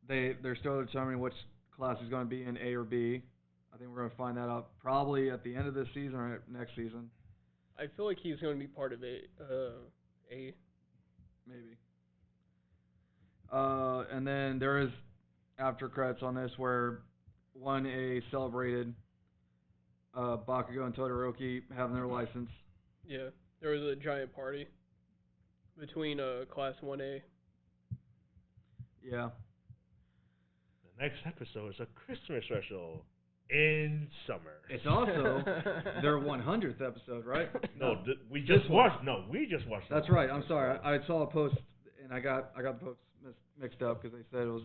Speaker 1: They're still determining which class he's going to be in, A or B. I think we're going to find that out probably at the end of this season or next season.
Speaker 2: I feel like he's going to be part of A.
Speaker 1: Maybe. And then there is after credits on this where 1A celebrated Bakugo and Todoroki having their license.
Speaker 2: Yeah. There was a giant party between Class 1A.
Speaker 1: Yeah.
Speaker 3: The next episode is a Christmas special in summer.
Speaker 1: It's also their 100th episode, right?
Speaker 3: We just watched. No, we just watched.
Speaker 1: That's right. I'm sorry. I saw a post and I got the posts mixed up because they said it was.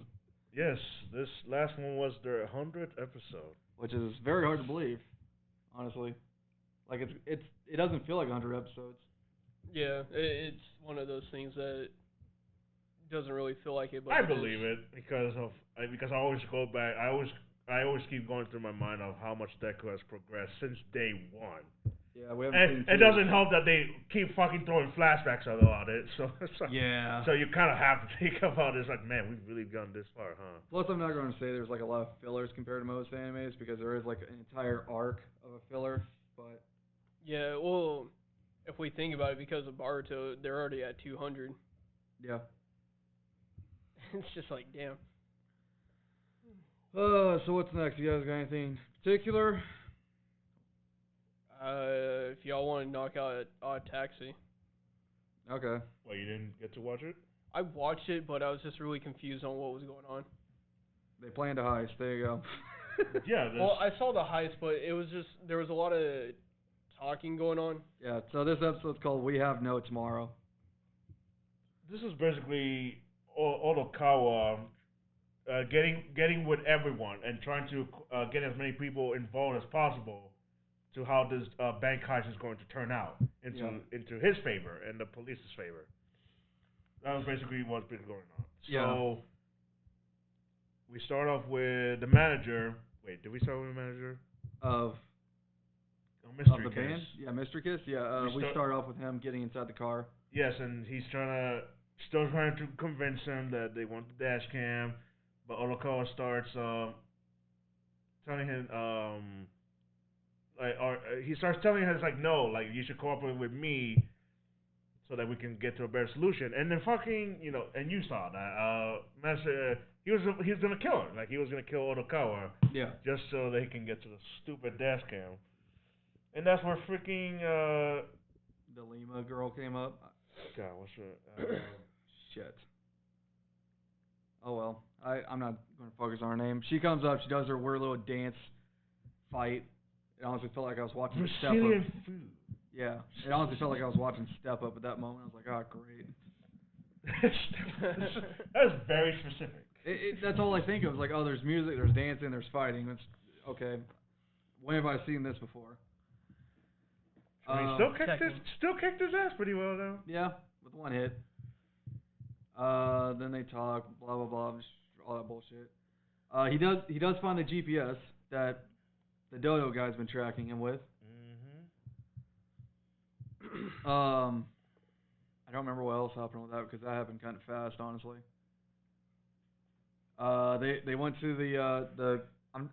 Speaker 3: Yes, this last one was their 100th episode,
Speaker 1: which is very hard to believe, honestly. Like it doesn't feel like 100 episodes.
Speaker 2: Yeah, it's one of those things that doesn't really feel like it. But
Speaker 3: I believe it because I always go back. I always keep going through my mind of how much Deku has progressed since day one.
Speaker 1: Yeah, we haven't seen.
Speaker 3: It doesn't help that they keep fucking throwing flashbacks about it. So
Speaker 1: yeah.
Speaker 3: So you kind of have to think about it. It's like, man, we've really gone this far, huh?
Speaker 1: Plus, I'm not going to say there's like a lot of fillers compared to most animes because there is like an entire arc of a filler. But
Speaker 2: yeah, well, if we think about it, because of Baruto, they're already at 200.
Speaker 1: Yeah.
Speaker 2: It's just like, damn.
Speaker 1: So what's next? You guys got anything particular?
Speaker 2: If y'all want to knock out Odd Taxi.
Speaker 1: Okay.
Speaker 3: Well, you didn't get to watch it?
Speaker 2: I watched it, but I was just really confused on what was going on.
Speaker 1: They planned a heist. There you go.
Speaker 3: Yeah.
Speaker 2: Well, I saw the heist, but it was just, there was a lot of talking going on.
Speaker 1: Yeah, so this episode's called We Have No Tomorrow.
Speaker 3: This is basically Odokawa getting with everyone and trying to get as many people involved as possible to how this bank heist is going to turn out into his favor and the police's favor. That was basically what's been going on. So we start off with the manager. Wait, did we start with the manager?
Speaker 1: Of
Speaker 3: Mystery
Speaker 1: the
Speaker 3: Kiss.
Speaker 1: band? Yeah, Mystery Kiss? Yeah, we start off with him getting inside the car.
Speaker 3: Yes, and he's still trying to convince him that they want the dash cam, but Orokawa starts telling him, he starts telling him, it's like, no, like, you should cooperate with me so that we can get to a better solution. And then fucking, you know, and you saw that. Master, he was gonna kill him. Like, he was gonna kill Odokawa
Speaker 1: Yeah.
Speaker 3: just so that he can get to the stupid dash cam. And that's where freaking
Speaker 1: The Lima girl came up.
Speaker 3: God, what's her?
Speaker 1: Shit. Oh well. I'm not going to focus on her name. She comes up. She does her weird little dance fight. It honestly felt like I was watching Step Up.
Speaker 3: Brazilian food.
Speaker 1: Yeah. It honestly felt like I was watching Step Up at that moment. I was like, oh, great.
Speaker 3: That was very specific.
Speaker 1: That's all I think of. It's like, oh, there's music, there's dancing, there's fighting. It's okay. When have I seen this before?
Speaker 3: I mean, still kicked his ass pretty well though.
Speaker 1: Yeah, with one hit. Then they talk, blah blah blah, all that bullshit. He does find the GPS that the Dodo guy's been tracking him with.
Speaker 3: Mm-hmm.
Speaker 1: I don't remember what else happened with that because that happened kind of fast, honestly. They went to the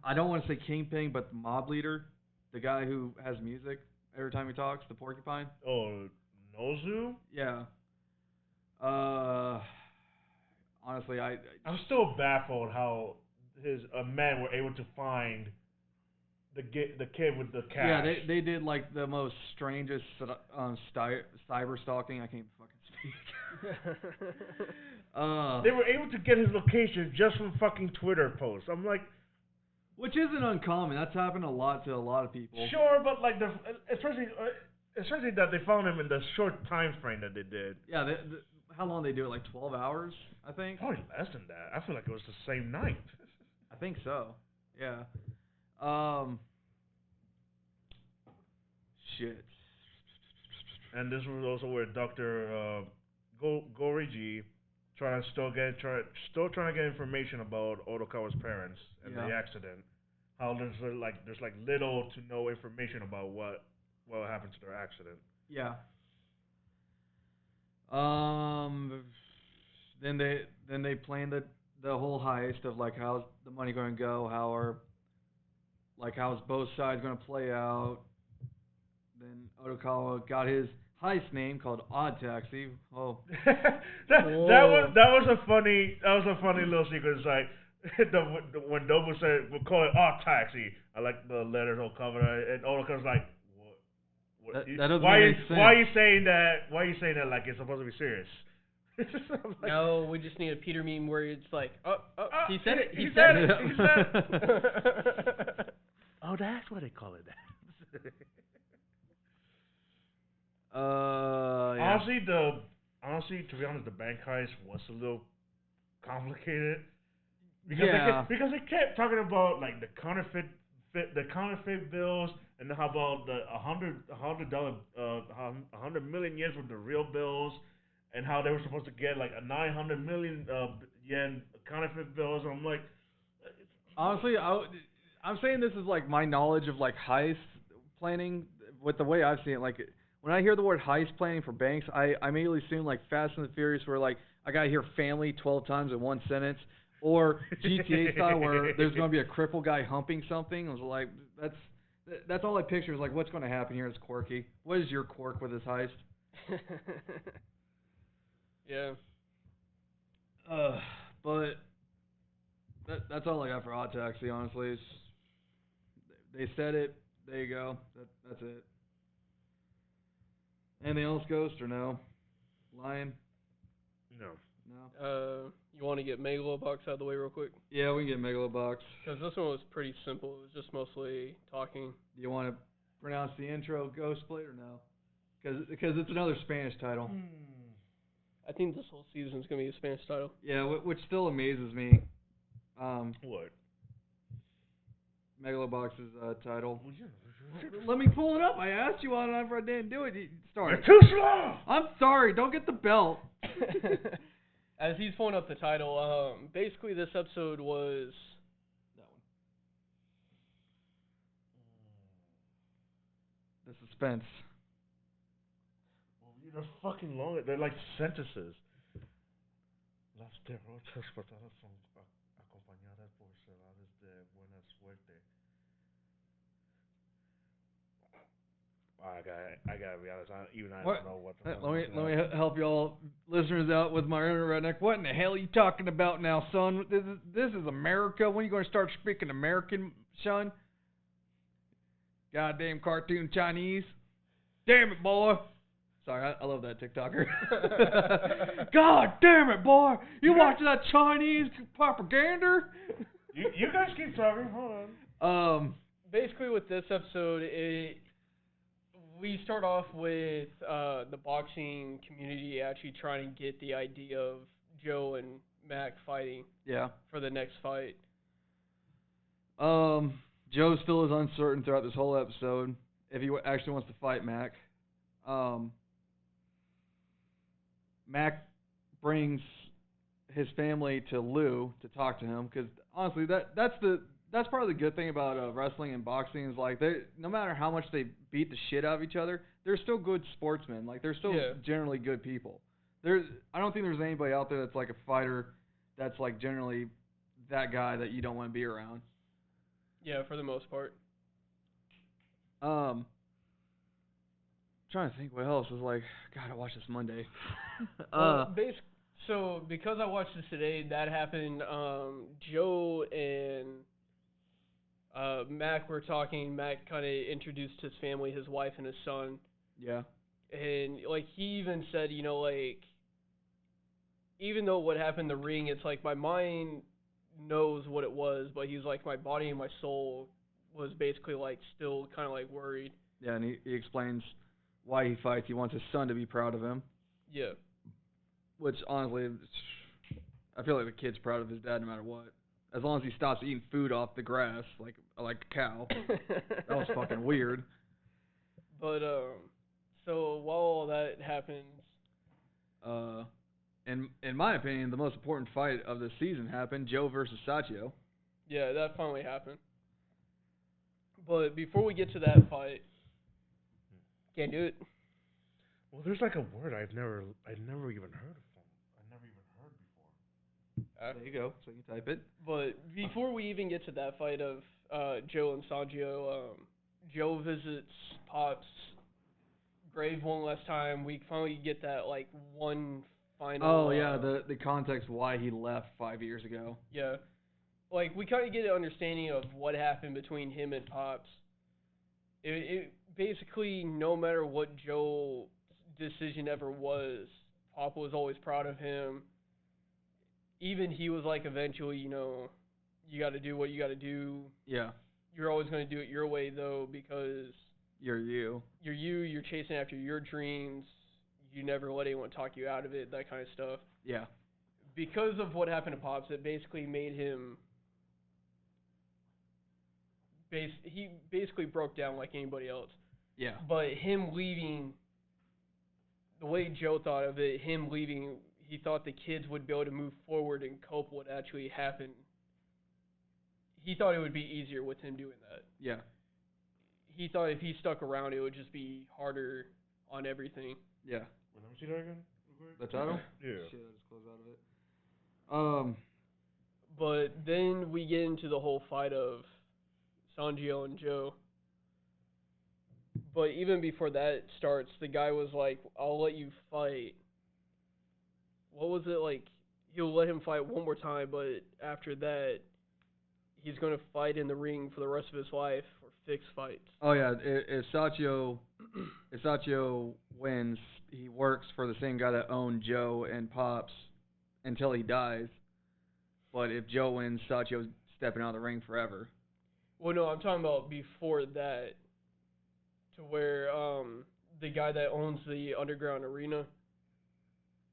Speaker 1: I don't want to say kingpin, but the mob leader, the guy who has music every time he talks, the porcupine.
Speaker 3: Oh, Nozu?
Speaker 1: Yeah. Honestly,
Speaker 3: I'm still baffled how men were able to find the kid with the cash.
Speaker 1: Yeah, they did like the most strangest cyber stalking. I can't fucking speak.
Speaker 3: They were able to get his location just from fucking Twitter posts. I'm like,
Speaker 1: which isn't uncommon. That's happened a lot to a lot of people.
Speaker 3: Sure, but like especially that they found him in the short time frame that they did.
Speaker 1: Yeah, how long did they do it? Like 12 hours, I think.
Speaker 3: Probably less than that. I feel like it was the same night.
Speaker 1: I think so. Yeah. Shit.
Speaker 3: And this was also where Dr. Gorigi trying to get information about Odokawa's parents and the accident. How there's little to no information about what happened to their accident.
Speaker 1: Yeah. Then they planned the whole heist of like how's the money going to go, how's both sides going to play out. Then Odokawa got his heist name called Odd Taxi. Oh,
Speaker 3: that was a funny little sequence. Like when Dobu said we'll call it Odd Taxi, I like the letters all covered, and Odokawa's like, what?
Speaker 1: That doesn't make sense.
Speaker 3: Why are you saying that? Why are you saying that like it's supposed to be serious?
Speaker 2: Like, no, we just need a Peter meme where it's like, he said it.
Speaker 3: He said it. Oh, that's what they call it.
Speaker 1: Yeah.
Speaker 3: Honestly, to be honest, the bank heist was a little complicated because they kept talking about like the counterfeit bills, and how about the $100 million yens with the real bills, and how they were supposed to get like a 900 million yen counterfeit bills. And I'm like,
Speaker 1: honestly, I'm saying this is like my knowledge of like heist planning with the way I've seen it. Like when I hear the word heist planning for banks, I immediately assume like Fast and the Furious, where like I gotta hear family 12 times in one sentence, or GTA style where there's gonna be a cripple guy humping something. I was like, that's all I picture is like what's gonna happen here is quirky. What is your quirk with this heist?
Speaker 2: Yeah.
Speaker 1: But that's all I got for Odd Taxi, honestly. They said it. There you go. That's it. Anything else, Ghost, or no? Lion?
Speaker 3: No.
Speaker 1: No?
Speaker 2: You want to get Megalobox out of the way real quick?
Speaker 1: Yeah, we can get Megalobox.
Speaker 2: Because this one was pretty simple. It was just mostly talking.
Speaker 1: Do you want to pronounce the intro, Ghostblade, or no? Because it's another Spanish title.
Speaker 2: I think this whole season is going to be a Spanish title.
Speaker 1: Yeah, which still amazes me.
Speaker 3: What?
Speaker 1: Megalobox's title. Let me pull it up. I asked you on it, I didn't do it. Sorry.
Speaker 3: You're too slow!
Speaker 1: I'm sorry. Don't get the belt.
Speaker 2: As he's pulling up the title, basically this episode was that one.
Speaker 1: The suspense.
Speaker 3: They're fucking long. They're like sentences. Las derrotas pasadas son acompañadas por celadas de buena suerte. I gotta be honest. I
Speaker 1: What?
Speaker 3: don't know what.
Speaker 1: Let me help y'all listeners out with my inner redneck. What in the hell are you talking about now, son? This is America. When are you going to start speaking American, son? Goddamn cartoon Chinese. Damn it, boy. Sorry, I love that TikToker. God damn it, boy. You watching that Chinese propaganda?
Speaker 3: You guys keep talking. Hold on.
Speaker 2: Basically, with this episode, we start off with the boxing community actually trying to get the idea of Joe and Mac fighting.
Speaker 1: Yeah.
Speaker 2: For the next fight.
Speaker 1: Joe still is uncertain throughout this whole episode if he actually wants to fight Mac. Mac brings his family to Lou to talk to him because honestly, that's part of the good thing about wrestling and boxing is like no matter how much they beat the shit out of each other, they're still good sportsmen. Like they're still generally good people. I don't think there's anybody out there that's like a fighter that's like generally that guy that you don't want to be around.
Speaker 2: Yeah, for the most part.
Speaker 1: Trying to think what else was like. God, I watched this Monday.
Speaker 2: So because I watched this today, that happened. Joe and Mac were talking. Mac kind of introduced his family, his wife and his son.
Speaker 1: Yeah.
Speaker 2: And like he even said, you know, like even though what happened in the ring, it's like my mind knows what it was, but he's like my body and my soul was basically like still kind of like worried.
Speaker 1: Yeah, and he explains why he fights. He wants his son to be proud of him.
Speaker 2: Yeah.
Speaker 1: Which honestly, I feel like the kid's proud of his dad no matter what. As long as he stops eating food off the grass like a cow. That was fucking weird.
Speaker 2: But so while all that happens,
Speaker 1: in my opinion, the most important fight of the season happened: Joe versus Sachio.
Speaker 2: Yeah, that finally happened. But before we get to that fight, can't do it.
Speaker 3: Well, there's like a word I've never even heard of. I never even heard before.
Speaker 1: There you go. So you can type it.
Speaker 2: But before we even get to that fight of Joe and Sangio, Joe visits Pop's grave one last time. We finally get that like one final.
Speaker 1: Oh yeah, the context why he left 5 years ago.
Speaker 2: Yeah, like we kind of get an understanding of what happened between him and Pops. It basically, no matter what Joe's decision ever was, Pop was always proud of him. Even he was like, eventually, you know, you got to do what you got to do.
Speaker 1: Yeah.
Speaker 2: You're always going to do it your way, though, because
Speaker 1: you're you.
Speaker 2: You're chasing after your dreams. You never let anyone talk you out of it, that kind of stuff.
Speaker 1: Yeah.
Speaker 2: Because of what happened to Pops, it basically made him... he basically broke down like anybody else.
Speaker 1: Yeah.
Speaker 2: But him leaving, the way Joe thought of it, him leaving, he thought the kids would be able to move forward and cope what actually happened. He thought it would be easier with him doing that.
Speaker 1: Yeah.
Speaker 2: He thought if he stuck around, it would just be harder on everything.
Speaker 1: Yeah.
Speaker 3: Well, let me see that again.
Speaker 1: The title?
Speaker 3: Yeah.
Speaker 1: Shit, I just closed out of it.
Speaker 2: But then we get into the whole fight of Sangio and Joe. But even before that starts, the guy was like, I'll let you fight. What was it like? He'll let him fight one more time, but after that, he's going to fight in the ring for the rest of his life for fixed fights.
Speaker 1: Oh, yeah. If Sachio wins, he works for the same guy that owned Joe and Pops until he dies. But if Joe wins, Sachio's stepping out of the ring forever.
Speaker 2: Well, no, I'm talking about before that, to where the guy that owns the underground arena.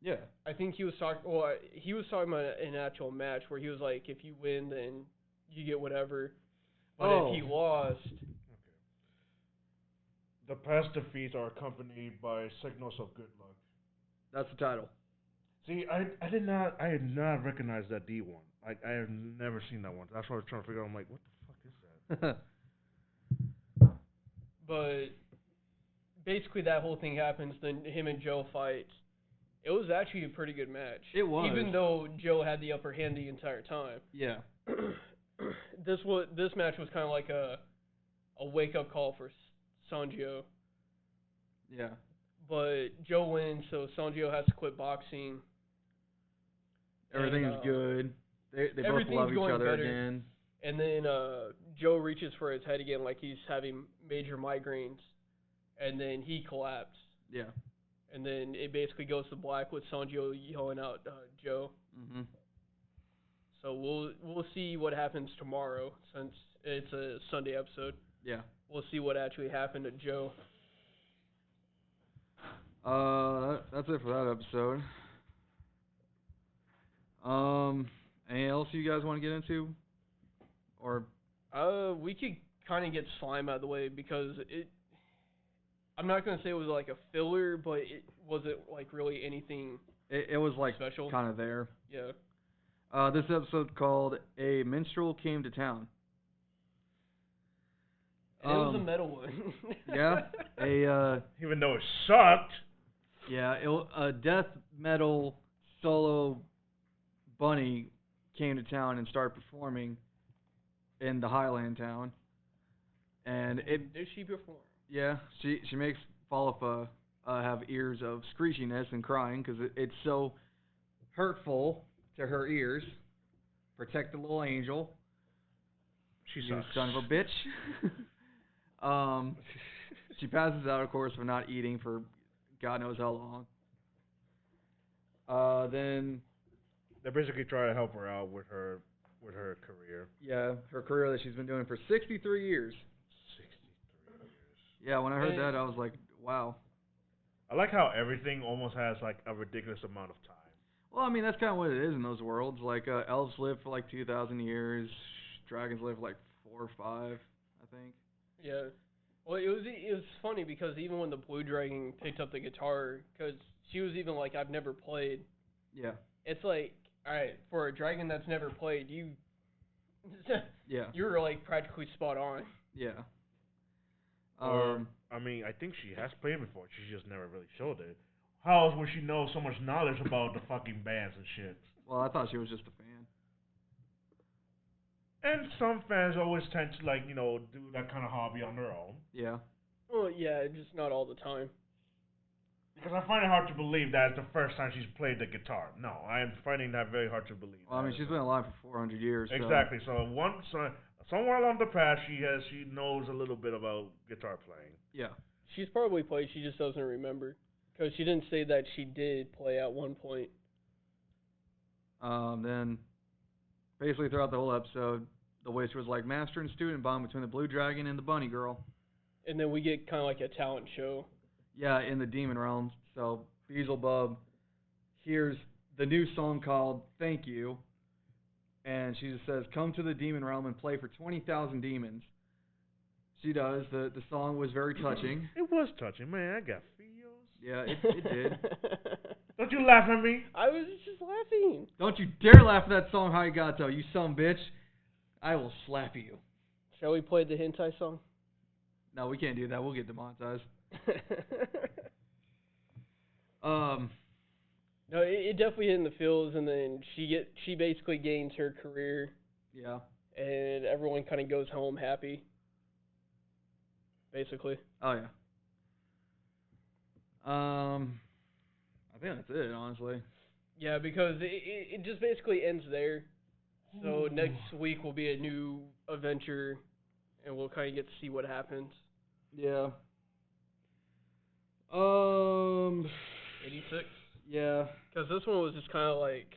Speaker 1: Yeah.
Speaker 2: I think he was talking. Well, he was talking about an actual match where he was like, if you win, then you get whatever. But if he lost.
Speaker 3: Okay. The past defeats are accompanied by signals of good luck.
Speaker 1: That's the title.
Speaker 3: See, I had not recognized that D one. I have never seen that one. That's what I was trying to figure out. I'm like, what the fuck is that?
Speaker 2: But basically, that whole thing happens. Then him and Joe fight. It was actually a pretty good match.
Speaker 1: It was.
Speaker 2: Even though Joe had the upper hand the entire time.
Speaker 1: Yeah.
Speaker 2: This match was kind of like a wake up call for Sangio.
Speaker 1: Yeah.
Speaker 2: But Joe wins, so Sanjio has to quit boxing.
Speaker 1: Everything's
Speaker 2: And,
Speaker 1: good. They both
Speaker 2: everything's
Speaker 1: love each
Speaker 2: going
Speaker 1: other
Speaker 2: better.
Speaker 1: again.
Speaker 2: And then Joe reaches for his head again like he's having major migraines. And then he collapsed.
Speaker 1: Yeah.
Speaker 2: And then it basically goes to black with Sanjio yelling out Joe.
Speaker 1: Mhm.
Speaker 2: So we'll see what happens tomorrow since it's a Sunday episode.
Speaker 1: Yeah.
Speaker 2: We'll see what actually happened to Joe.
Speaker 1: That's it for that episode. Anything else you guys want to get into? Or
Speaker 2: We could kind of get Slime out of the way because I'm not gonna say it was like a filler, but it wasn't like really anything.
Speaker 1: it was like
Speaker 2: Special?
Speaker 1: kind of there.
Speaker 2: Yeah.
Speaker 1: This episode called "A Minstrel Came to Town."
Speaker 2: And it was a metal one.
Speaker 1: Yeah,
Speaker 3: Even though it sucked.
Speaker 1: a death metal solo bunny came to town and started performing in the Highland town, and
Speaker 2: Did she perform?
Speaker 1: yeah, she makes Falfa have ears of screechiness and crying because it's so hurtful to her ears. Protect the little angel.
Speaker 3: She
Speaker 1: You
Speaker 3: sucks.
Speaker 1: son of a bitch. She passes out, of course, for not eating for God knows how long. Then
Speaker 3: They basically try to help her out with her career.
Speaker 1: yeah, her career that she's been doing for 63 years.
Speaker 3: 63 years.
Speaker 1: Yeah, when I heard that, I was like, wow.
Speaker 3: I like how everything almost has like a ridiculous amount of time.
Speaker 1: Well, I mean, that's kind of what it is in those worlds. Like, elves live for like 2,000 years. Dragons live like 4 or 5, I think.
Speaker 2: Yeah. Well, it was funny because even when the blue dragon picked up the guitar, because she was even like, I've never played.
Speaker 1: Yeah.
Speaker 2: It's like, all right, for a dragon that's never played,
Speaker 1: Yeah.
Speaker 2: you're like practically spot on.
Speaker 1: Yeah.
Speaker 3: Or, I mean, I think she has played before. She just never really showed it. How else would she know so much knowledge about the fucking bands and shit?
Speaker 1: Well, I thought she was just a fan.
Speaker 3: And some fans always tend to, like, you know, do that kind of hobby on their own.
Speaker 1: Yeah.
Speaker 2: Well, yeah, just not all the time.
Speaker 3: Because I find it hard to believe that it's the first time she's played the guitar. No, I am finding that very hard to believe.
Speaker 1: Well, I mean, she's been alive for 400 years. So.
Speaker 3: Exactly. So somewhere along the path, she knows a little bit about guitar playing.
Speaker 1: Yeah.
Speaker 2: She's probably played, she just doesn't remember. Because she didn't say that she did play at one point.
Speaker 1: Then, basically throughout the whole episode, the witch was like master and student bond between the blue dragon and the bunny girl.
Speaker 2: And then we get kind of like a talent show.
Speaker 1: Yeah, in the demon realms. So Beelzebub hears the new song called "Thank You," and she just says, "Come to the demon realm and play for 20,000 demons." She does. The song was very touching.
Speaker 3: It was touching, man. I got feels.
Speaker 1: Yeah, it did.
Speaker 3: Don't you laugh at me.
Speaker 2: I was just laughing.
Speaker 1: Don't you dare laugh at that song, Harigato, you son of a bitch. I will slap you.
Speaker 2: Shall we play the hentai song?
Speaker 1: No, we can't do that. We'll get demonetized.
Speaker 2: No, it definitely hit in the feels, and then she basically gains her career,
Speaker 1: Yeah.
Speaker 2: and everyone kind of goes home happy. Basically.
Speaker 1: Oh yeah. I think that's it, honestly.
Speaker 2: Yeah, because it just basically ends there. So next week will be a new adventure, and we'll kind of get to see what happens.
Speaker 1: Yeah.
Speaker 2: 86.
Speaker 1: Yeah.
Speaker 2: Because this one was just kind of like.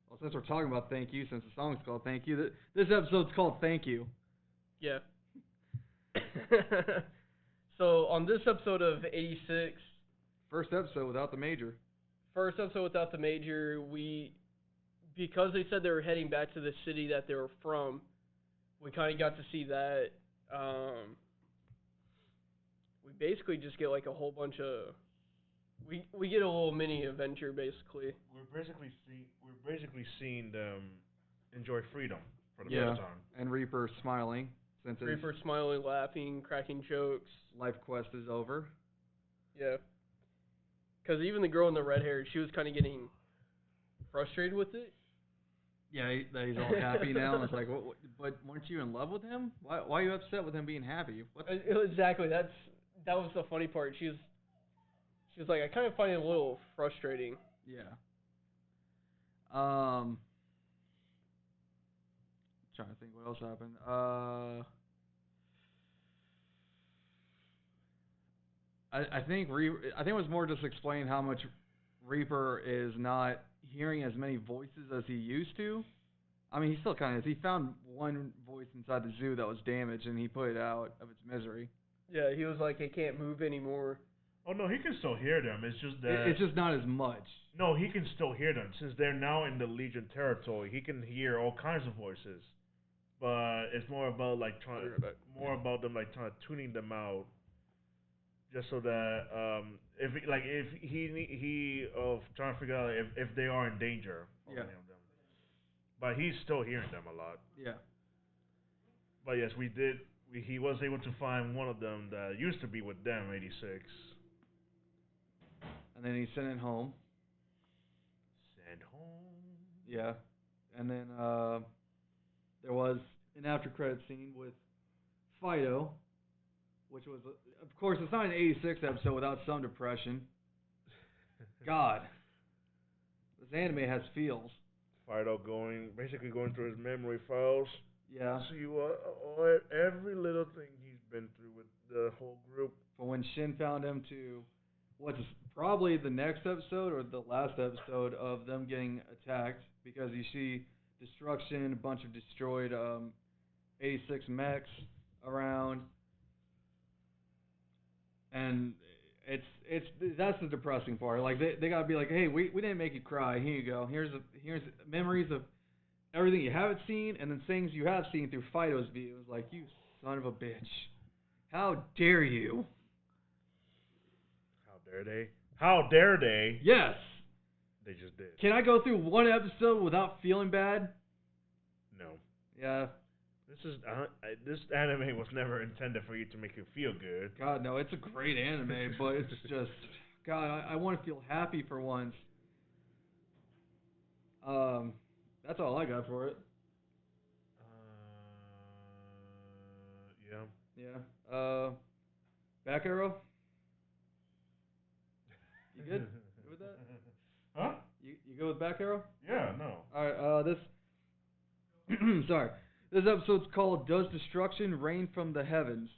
Speaker 1: Well, since we're talking about Thank You, since the song's called Thank You, this episode's called Thank You.
Speaker 2: Yeah. So on this episode of 86.
Speaker 1: First episode without the major.
Speaker 2: First episode without the major, because they said they were heading back to the city that they were from, we kind of got to see that. We basically just get like a whole bunch of. We get a little mini adventure basically.
Speaker 3: We're basically seeing them enjoy freedom for the
Speaker 1: Yeah.
Speaker 3: first time.
Speaker 1: And Reaper smiling since his
Speaker 2: Reaper smiling, laughing, cracking jokes.
Speaker 1: life quest is over.
Speaker 2: Yeah. Because even the girl in the red hair, she was kind of getting frustrated with it.
Speaker 1: Yeah, that he's all happy now. And it's like, what, but weren't you in love with him? Why are you upset with him being happy? What?
Speaker 2: Exactly. That was the funny part. She was like, I kind of find it a little frustrating.
Speaker 1: Yeah. Trying to think what else happened. I think it was more just explain how much Reaper is not hearing as many voices as he used to. I mean, he still kind of is. He found one voice inside the zoo that was damaged, and he put it out of its misery.
Speaker 2: Yeah, he was like, I can't move anymore.
Speaker 3: Oh no, he can still hear them. It's just that
Speaker 1: It's just not as much.
Speaker 3: no, he can still hear them since they're now in the Legion territory. He can hear all kinds of voices, but it's more about like them like trying to tuning them out, just so that if he trying to figure out if they are in danger of any of them. But he's still hearing them a lot.
Speaker 1: Yeah.
Speaker 3: But yes, he was able to find one of them that used to be with them, 86.
Speaker 1: And then he sent it home.
Speaker 3: Send home.
Speaker 1: Yeah. And then there was an after credit scene with Fido, which was, of course, it's not an 86 episode without some depression. God. This anime has feels.
Speaker 3: Fido basically going through his memory files.
Speaker 1: Yeah.
Speaker 3: See every little thing he's been through with the whole group.
Speaker 1: From when Shin found him to what's probably the next episode or the last episode of them getting attacked, because you see destruction, a bunch of destroyed 86 mechs around, and that's the depressing part. Like they gotta be like, hey, we didn't make you cry. Here you go. Here's memories of everything you haven't seen, and then things you have seen through Fido's view. It's like, you son of a bitch, how dare you?
Speaker 3: How dare they? How dare they?
Speaker 1: Yes.
Speaker 3: They just did.
Speaker 1: Can I go through one episode without feeling bad?
Speaker 3: No.
Speaker 1: Yeah.
Speaker 3: This anime was never intended for you to make you feel good.
Speaker 1: God, no, it's a great anime, but it's just, God, I want to feel happy for once. That's all I got for it.
Speaker 3: Yeah.
Speaker 1: Yeah. Back arrow? You good? Good with that?
Speaker 3: Huh?
Speaker 1: You good with back arrow?
Speaker 3: Yeah, no.
Speaker 1: Alright, this sorry. This episode's called Does Destruction Rain from the Heavens?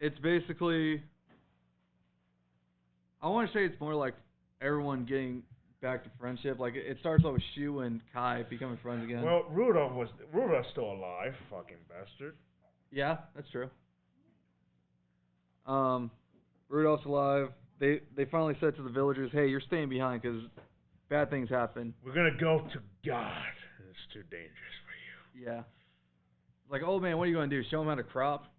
Speaker 1: It's basically, I want to say it's more like everyone getting back to friendship. Like it starts off with Shu and Kai becoming friends again.
Speaker 3: Well, Rudolph's still alive, fucking bastard.
Speaker 1: Yeah, that's true. Rudolph's alive. They finally said to the villagers, hey, you're staying behind because bad things happen.
Speaker 3: We're gonna go to God. It's too dangerous for you.
Speaker 1: Yeah. Like, oh man, what are you going to do? Show them how to crop?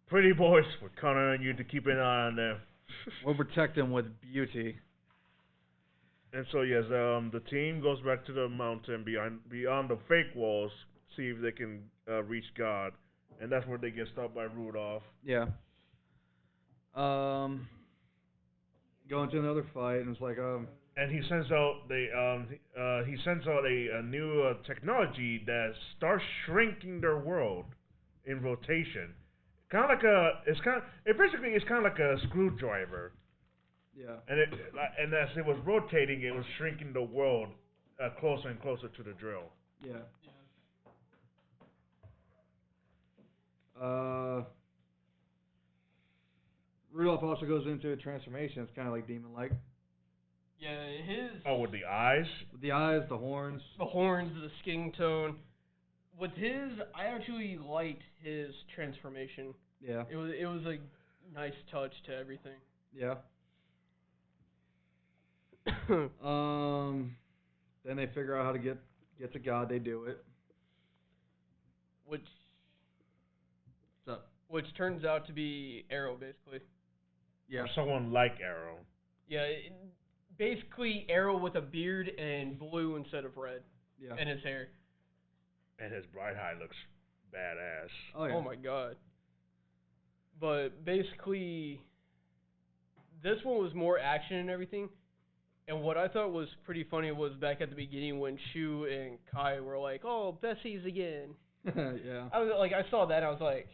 Speaker 3: Pretty boys, we're counting on you to keep an eye on them.
Speaker 1: We'll protect them with beauty.
Speaker 3: And so yes, the team goes back to the mountain beyond the fake walls, see if they can reach God, and that's where they get stopped by Rudolph.
Speaker 1: Yeah. Go into another fight, and it's like,
Speaker 3: And he sends out a new technology that starts shrinking their world in rotation. It's kind of like a screwdriver.
Speaker 1: yeah.
Speaker 3: And as it was rotating, it was shrinking the world closer and closer to the drill.
Speaker 1: Yeah. Rudolph also goes into a transformation. It's kind of like demon-like.
Speaker 2: Yeah, his...
Speaker 3: Oh, with the eyes?
Speaker 1: With the eyes, the horns.
Speaker 2: The horns, the skin tone. With his, I actually liked his transformation.
Speaker 1: Yeah.
Speaker 2: It was a nice touch to everything.
Speaker 1: Yeah. Then they figure out how to get to God. They do it.
Speaker 2: Which...
Speaker 1: What's up?
Speaker 2: Which turns out to be Arrow, basically.
Speaker 1: Yeah.
Speaker 3: Or someone like Arrow.
Speaker 2: Yeah, basically Arrow with a beard and blue instead of red.
Speaker 1: Yeah.
Speaker 2: And his hair.
Speaker 3: And his bright eye looks badass.
Speaker 1: Oh, yeah.
Speaker 2: Oh my god. But basically, this one was more action and everything. And what I thought was pretty funny was back at the beginning when Shu and Kai were like, "Oh, Bessie's again."
Speaker 1: Yeah.
Speaker 2: I was like, I saw that, and I was like,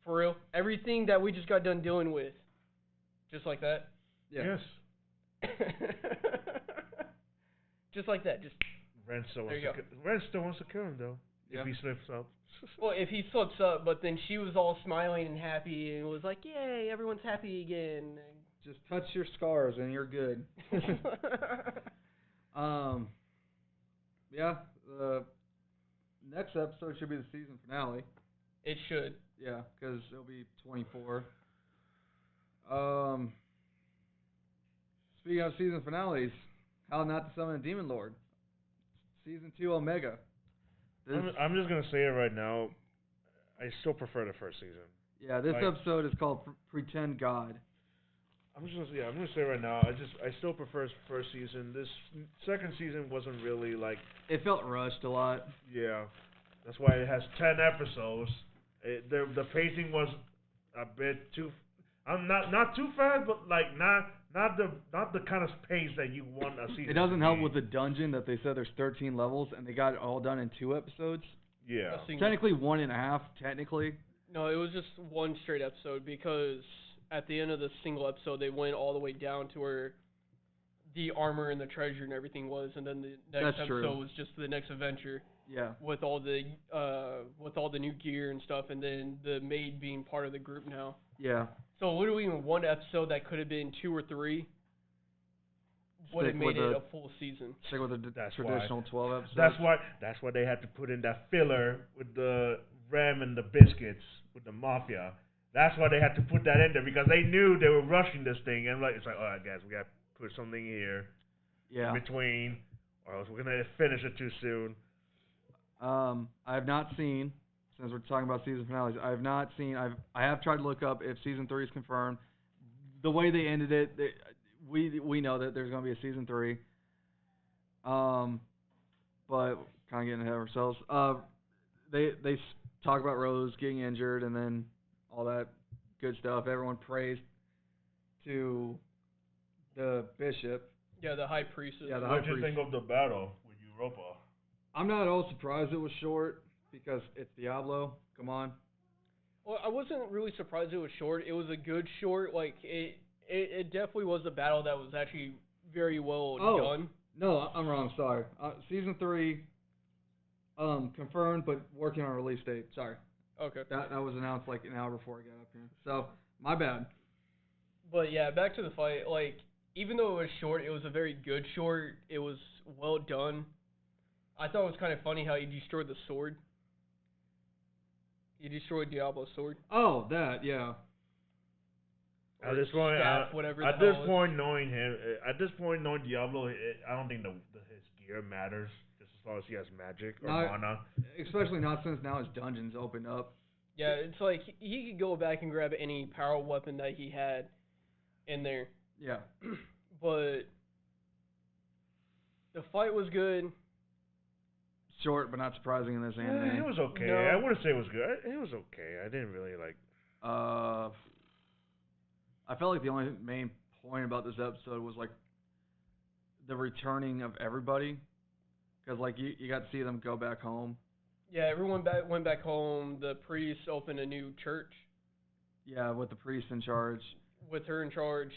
Speaker 2: For real. Everything that we just got done dealing with. Just like that.
Speaker 1: Yeah.
Speaker 3: Yes.
Speaker 2: Just like that. Just.
Speaker 3: Ren still
Speaker 2: There you
Speaker 3: wants to kill him though.
Speaker 1: Yeah.
Speaker 3: If he slips up.
Speaker 2: Well, if he slips up, but then she was all smiling and happy and was like, "Yay, everyone's happy again."
Speaker 1: Just touch your scars and you're good. Yeah. The next episode should be the season finale.
Speaker 2: It should.
Speaker 1: Yeah, because it'll be 24. Speaking of season finales, How Not to Summon a Demon Lord. Season 2 Omega.
Speaker 3: I'm just gonna say it right now. I still prefer the first season.
Speaker 1: Yeah, this episode is called Pretend God.
Speaker 3: I'm gonna say right now. I still prefer first season. This second season wasn't really like.
Speaker 1: It felt rushed a lot.
Speaker 3: Yeah, that's why it has 10 episodes. The pacing was a bit too. I'm not too fast, but like not the kind of pace that you want a season.
Speaker 1: It doesn't help with the dungeon that they said there's 13 levels and they got it all done in 2 episodes.
Speaker 3: Yeah.
Speaker 1: Technically 1.5. Technically.
Speaker 2: No, it was just one straight episode because at the end of the single episode they went all the way down to where the armor and the treasure and everything was, and then the next episode was just the next adventure.
Speaker 1: Yeah.
Speaker 2: With all the new gear and stuff, and then the maid being part of the group now.
Speaker 1: Yeah.
Speaker 2: So literally in one episode that could have been 2 or 3 would have made it a full season.
Speaker 1: Stick with the traditional 12 episodes.
Speaker 3: That's why they had to put in that filler with the Rem and the biscuits with the mafia. That's why they had to put that in there because they knew they were rushing this thing, and it's like, all right, guys, we got to put something here.
Speaker 1: Yeah.
Speaker 3: In between, or else we're gonna finish it too soon.
Speaker 1: I have not seen, since we're talking about season finales, I have tried to look up if season 3 is confirmed. The way they ended it, we know that there's going to be a season 3. But kind of getting ahead of ourselves. They talk about Rose getting injured and then all that good stuff. Everyone prays to the bishop.
Speaker 2: Yeah, the high priestess.
Speaker 1: Yeah,
Speaker 3: what do you think of the battle with Europa?
Speaker 1: I'm not at all surprised it was short because it's Diablo. Come on.
Speaker 2: Well, I wasn't really surprised it was short. It was a good short. Like it definitely was a battle that was actually very well done.
Speaker 1: No, I'm wrong. Sorry. Season 3 confirmed, but working on a release date. Sorry.
Speaker 2: Okay.
Speaker 1: That was announced like an hour before I got up here. So my bad.
Speaker 2: But yeah, back to the fight. Like even though it was short, it was a very good short. It was well done. I thought it was kind of funny how he destroyed the sword. He destroyed Diablo's sword.
Speaker 1: Oh, that, yeah.
Speaker 3: At this point, knowing Diablo, I don't think his gear matters, just as long as he has magic or mana.
Speaker 1: Especially not since now his dungeon's opened up.
Speaker 2: Yeah, it's like he could go back and grab any power weapon that he had in there.
Speaker 1: Yeah.
Speaker 2: But the fight was good.
Speaker 1: Short, but not surprising in this anime.
Speaker 3: Yeah, it was okay.
Speaker 2: No.
Speaker 3: I wouldn't say it was good. It was okay. I didn't really like.
Speaker 1: I felt like the only main point about this episode was like the returning of everybody, because like you got to see them go back home.
Speaker 2: Yeah, everyone went back home. The priest opened a new church.
Speaker 1: Yeah, with the priest in charge.
Speaker 2: With her in charge,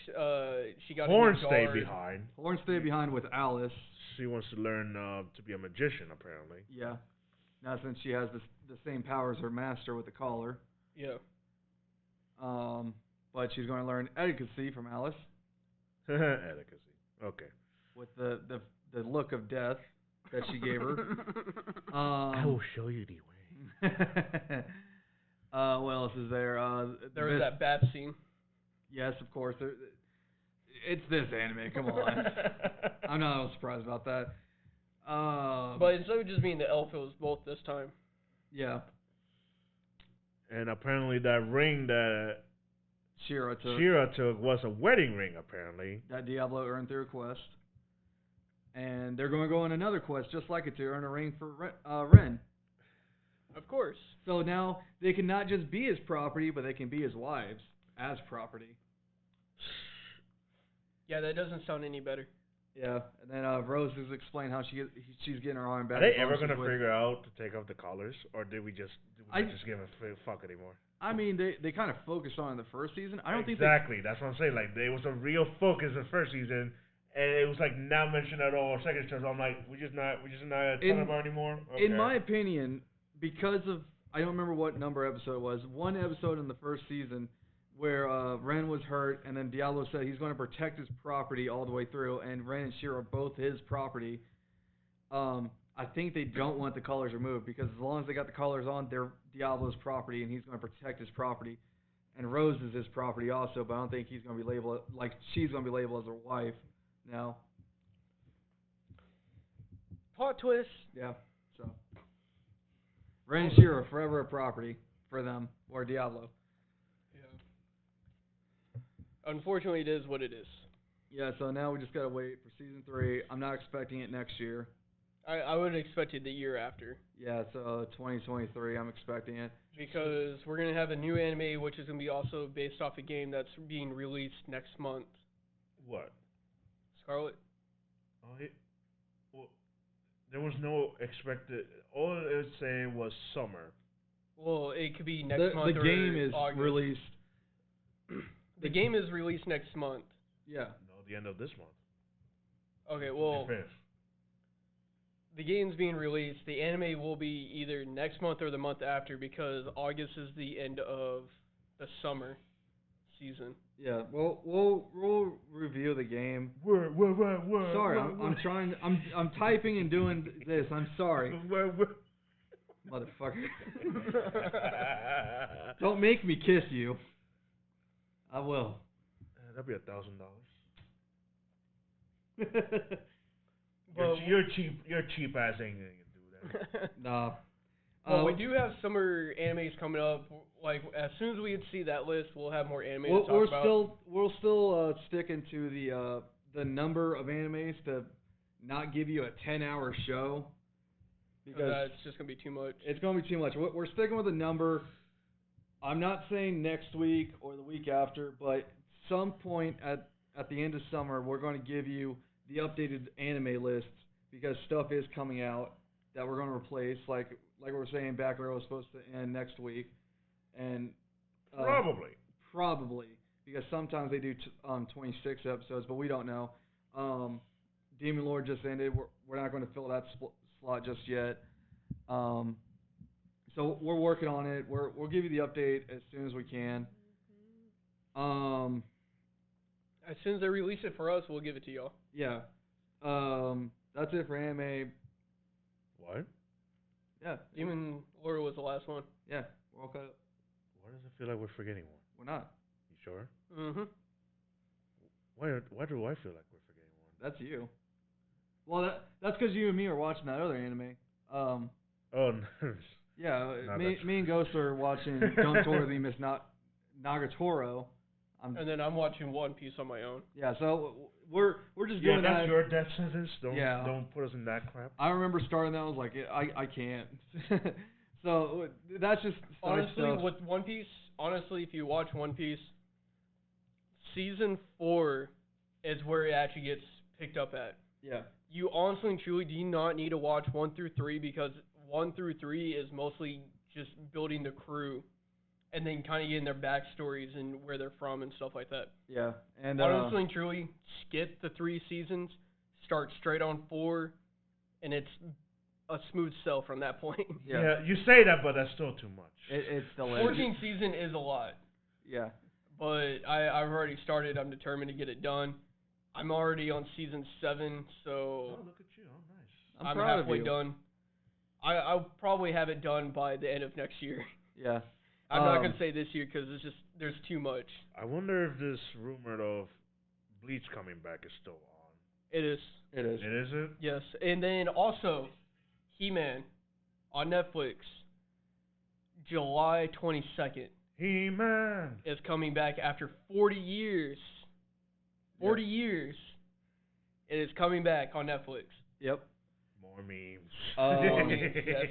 Speaker 2: she got
Speaker 3: Horn
Speaker 2: a new
Speaker 3: stayed
Speaker 2: guard.
Speaker 3: behind.
Speaker 1: Horn stayed behind with Alice.
Speaker 3: She wants to learn to be a magician, apparently.
Speaker 1: Yeah. Now since she has the same power as her master with the collar.
Speaker 2: Yeah.
Speaker 1: But she's going to learn etiquette from Alice.
Speaker 3: Etiquette. Okay.
Speaker 1: With the look of death that she gave her.
Speaker 3: I will show you the way.
Speaker 1: What else is there?
Speaker 2: There was that bat scene.
Speaker 1: Yes, of course. It's this anime. Come on. I'm not surprised about that.
Speaker 2: But instead of just being the elf, it was both this time.
Speaker 1: Yeah.
Speaker 3: And apparently that ring that
Speaker 1: Shira
Speaker 3: took was a wedding ring, apparently.
Speaker 1: That Diablo earned through a quest. And they're going to go on another quest just like it to earn a ring for Ren.
Speaker 2: Of course.
Speaker 1: So now they can not just be his property, but they can be his wives as property.
Speaker 2: Yeah, that doesn't sound any better.
Speaker 1: Yeah, and then Rose has explained how she's getting her arm back.
Speaker 3: Are they
Speaker 1: as long
Speaker 3: ever
Speaker 1: as she's
Speaker 3: gonna
Speaker 1: with-
Speaker 3: figure out to take off the collars, or did we just give a fuck anymore?
Speaker 1: I mean, they kind of focused on it in the first season. I don't think
Speaker 3: exactly. That's what I'm saying. Like, there was a real focus in the first season, and it was like not mentioned at all. Second show, so I'm like, we're just not talking about it anymore. Okay.
Speaker 1: In my opinion, because of I don't remember what number episode it was. One episode in the first season where Ren was hurt, and then Diablo said he's going to protect his property all the way through, and Ren and Shira are both his property. I think they don't want the collars removed because as long as they got the collars on, they're Diablo's property, and he's going to protect his property. And Rose is his property also, but I don't think he's going to be labeled like she's going to be labeled as her wife now.
Speaker 2: Plot twist.
Speaker 1: Yeah. So Ren and Shira are forever a property for them or Diablo.
Speaker 2: Yeah. Unfortunately, it is what it is.
Speaker 1: Yeah. So now we just gotta wait for season 3. I'm not expecting it next year.
Speaker 2: I would have expected the year after.
Speaker 1: Yeah, so 2023, I'm expecting it.
Speaker 2: Because we're going to have a new anime, which is going to be also based off a game that's being released next month.
Speaker 3: What?
Speaker 2: Scarlet?
Speaker 3: Oh, well, there was no expected. All it was saying was summer.
Speaker 2: Well, it could be next month
Speaker 1: the
Speaker 2: or
Speaker 1: game is
Speaker 2: August.
Speaker 1: released.
Speaker 2: The game is released next month.
Speaker 1: Yeah.
Speaker 3: No, the end of this month.
Speaker 2: Okay, well,
Speaker 3: The 5th.
Speaker 2: the game's being released. The anime will be either next month or the month after because August is the end of the summer season.
Speaker 1: Yeah. Well, we'll review the game.
Speaker 3: Word.
Speaker 1: Sorry, I'm trying. I'm typing and doing this. I'm sorry, motherfucker. Don't make me kiss you. I will.
Speaker 3: That'd be $1,000.
Speaker 2: Well,
Speaker 3: You're cheap. You're cheap ass ain't gonna do that.
Speaker 1: Nah.
Speaker 2: Well, we do have summer animes coming up. Like as soon as we see that list, we'll have more anime to talk about.
Speaker 1: We're still sticking to the number of animes to not give you a 10-hour show because
Speaker 2: That's just gonna be too much.
Speaker 1: it's gonna be too much. We're sticking with a number. I'm not saying next week or the week after, but some point at the end of summer, we're going to give you the updated anime list because stuff is coming out that we're going to replace, like we were saying, Back Row is supposed to end next week, and probably because sometimes they do 26 episodes, but we don't know. Demon Lord just ended. We're not going to fill that slot just yet. So we're working on it. We'll give you the update as soon as we can.
Speaker 2: As soon as they release it for us, we'll give it to y'all.
Speaker 1: Yeah. That's it for anime.
Speaker 3: What?
Speaker 1: Yeah.
Speaker 2: Demon Lord was the last one.
Speaker 1: Yeah. We're all caught up.
Speaker 3: Why does it feel like we're forgetting one?
Speaker 1: We're not.
Speaker 3: You sure?
Speaker 2: Mm-hmm.
Speaker 3: Why do I feel like we're forgetting one?
Speaker 1: That's you. Well, that's because you and me are watching that other anime.
Speaker 3: Oh, no.
Speaker 1: Yeah.
Speaker 3: No,
Speaker 1: Me and Ghost are watching Don't Toward Miss Nagatoro.
Speaker 2: And then I'm watching One Piece on my own.
Speaker 1: Yeah. So we're just doing that.
Speaker 3: Yeah, that's your death sentence. Don't put us in that crap.
Speaker 1: I remember starting that. I was like, I can't. So that's just
Speaker 2: Honestly,
Speaker 1: stuff.
Speaker 2: with One Piece, if you watch One Piece, season 4 is where it actually gets picked up at.
Speaker 1: Yeah.
Speaker 2: You honestly and truly do not need to watch 1 through 3 because 1 through 3 is mostly just building the crew and then kind of getting their backstories and where they're from and stuff like that.
Speaker 1: Yeah. And
Speaker 2: Honestly and truly, skip the 3 seasons, start straight on 4, and it's a smooth sell from that point.
Speaker 3: Yeah, you say that, but that's still too much.
Speaker 1: It's still
Speaker 2: 14 season is a lot.
Speaker 1: Yeah.
Speaker 2: But I've already started. I'm determined to get it done. I'm already on season 7, so
Speaker 3: Oh, look at you. Oh, nice.
Speaker 2: I'm
Speaker 1: proud
Speaker 2: halfway
Speaker 1: of you.
Speaker 2: done. I'll probably have it done by the end of next year.
Speaker 1: Yeah.
Speaker 2: I'm not gonna say this year because there's too much.
Speaker 3: I wonder if this rumor of Bleach coming back is still on.
Speaker 2: It is.
Speaker 1: It is.
Speaker 3: It isn't?
Speaker 2: Yes, and then also, He-Man on Netflix, July 22nd.
Speaker 3: He-Man.
Speaker 2: Is coming back after 40 years. 40 years. It is coming back on Netflix.
Speaker 1: Yep.
Speaker 3: More memes.
Speaker 2: Yes.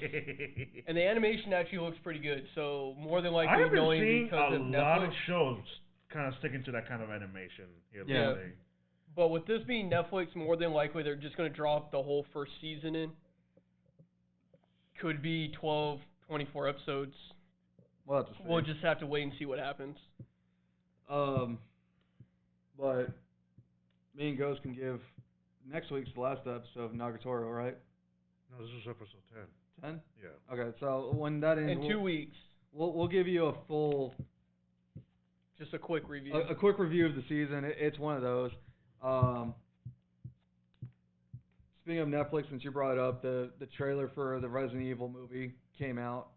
Speaker 2: And the animation actually looks pretty good, so more than likely
Speaker 3: I've been
Speaker 2: knowing
Speaker 3: seeing
Speaker 2: because
Speaker 3: a
Speaker 2: of
Speaker 3: lot
Speaker 2: Netflix.
Speaker 3: of shows kind of sticking to that kind of animation here
Speaker 2: Yeah.
Speaker 3: lately.
Speaker 2: But with this being Netflix, more than likely they're just going to drop the whole first season in. Could be 12, 24 episodes. We'll just have to wait and see what happens.
Speaker 1: But me and Ghost can give next week's the last episode of Nagatoro, right?
Speaker 3: No, this is episode 10.
Speaker 1: 10?
Speaker 3: Yeah.
Speaker 1: Okay, so when that ends,
Speaker 2: In 2 weeks.
Speaker 1: We'll give you a full,
Speaker 2: just a quick review.
Speaker 1: A quick review of the season. It's one of those. Speaking of Netflix, since you brought it up, the trailer for the Resident Evil movie came out.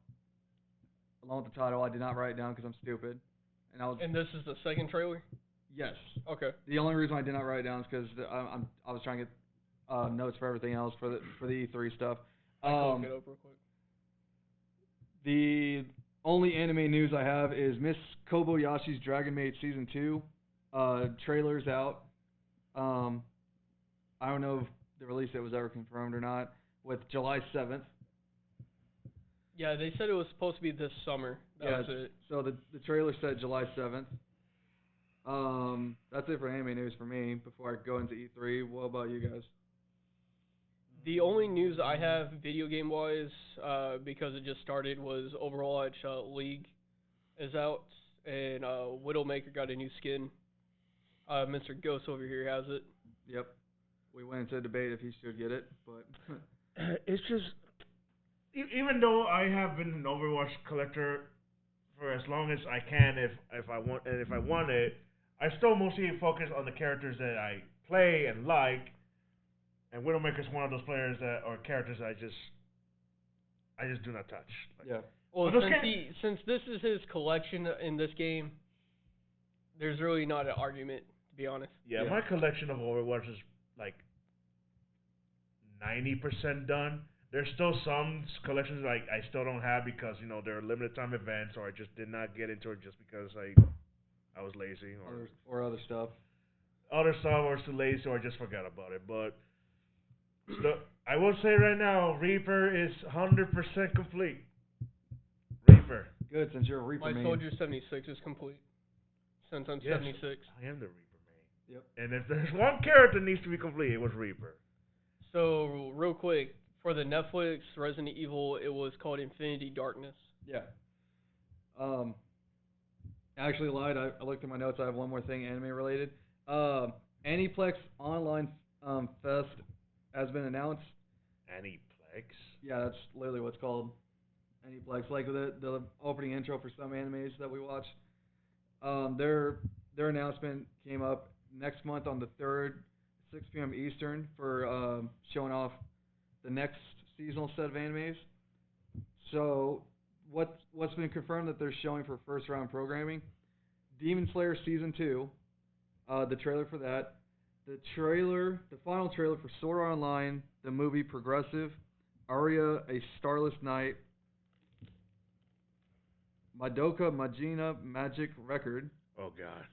Speaker 1: Along with the title, I did not write it down because I'm stupid.
Speaker 2: And this is the second trailer?
Speaker 1: Yes.
Speaker 2: Okay.
Speaker 1: The only reason I did not write it down is because I was trying to get notes for everything else for the E3 stuff.
Speaker 2: I'll look it up real quick.
Speaker 1: The only anime news I have is Miss Kobayashi's Dragon Maid Season 2. Trailer's out. I don't know if the release date was ever confirmed or not. With July 7th.
Speaker 2: Yeah, they said it was supposed to be this summer. That was it.
Speaker 1: So the trailer said July 7th. That's it for anime news for me before I go into E3. What about you guys?
Speaker 2: The only news I have video game wise, because it just started, was Overwatch League is out, and Widowmaker got a new skin. Mr. Ghost over here has it.
Speaker 1: Yep. We went into a debate if he should get it, but
Speaker 3: it's just, even though I have been an Overwatch collector for as long as I can, if I want it, I still mostly focus on the characters that I play and like. And Widowmaker's one of those players characters that I just do not touch.
Speaker 1: Yeah.
Speaker 2: Well, since this is his collection in this game, there's really not an argument, to be honest.
Speaker 3: Yeah, my collection of Overwatch is like 90% done. There's still some collections I still don't have because they're limited time events, or I just did not get into it just because I was lazy
Speaker 1: or other stuff.
Speaker 3: Other stuff, or was too lazy, or I just forgot about it. But I will say right now, Reaper is 100% complete. Reaper.
Speaker 1: Good, since you're a Reaper
Speaker 2: My
Speaker 1: main.
Speaker 2: Soldier 76 is complete. Since I'm 76.
Speaker 3: I am the Reaper main.
Speaker 1: Yep.
Speaker 3: And if there's one character that needs to be complete, it was Reaper.
Speaker 2: So, real quick, for the Netflix Resident Evil, it was called Infinity Darkness.
Speaker 1: Yeah. I actually lied. I looked at my notes. I have one more thing anime related. Aniplex Online Fest has been announced.
Speaker 3: Aniplex?
Speaker 1: Yeah, that's literally what's called. Aniplex. Like the opening intro for some animes that we watch. Their announcement came up next month on the 3rd, 6 p.m. Eastern for showing off the next seasonal set of animes. So what's been confirmed that they're showing for first round programming? Demon Slayer Season 2, the trailer for that. The final trailer for Sword Art Online, the movie Progressive, Aria, A Starless Night, Madoka Majima Magic Record.
Speaker 3: Oh, God.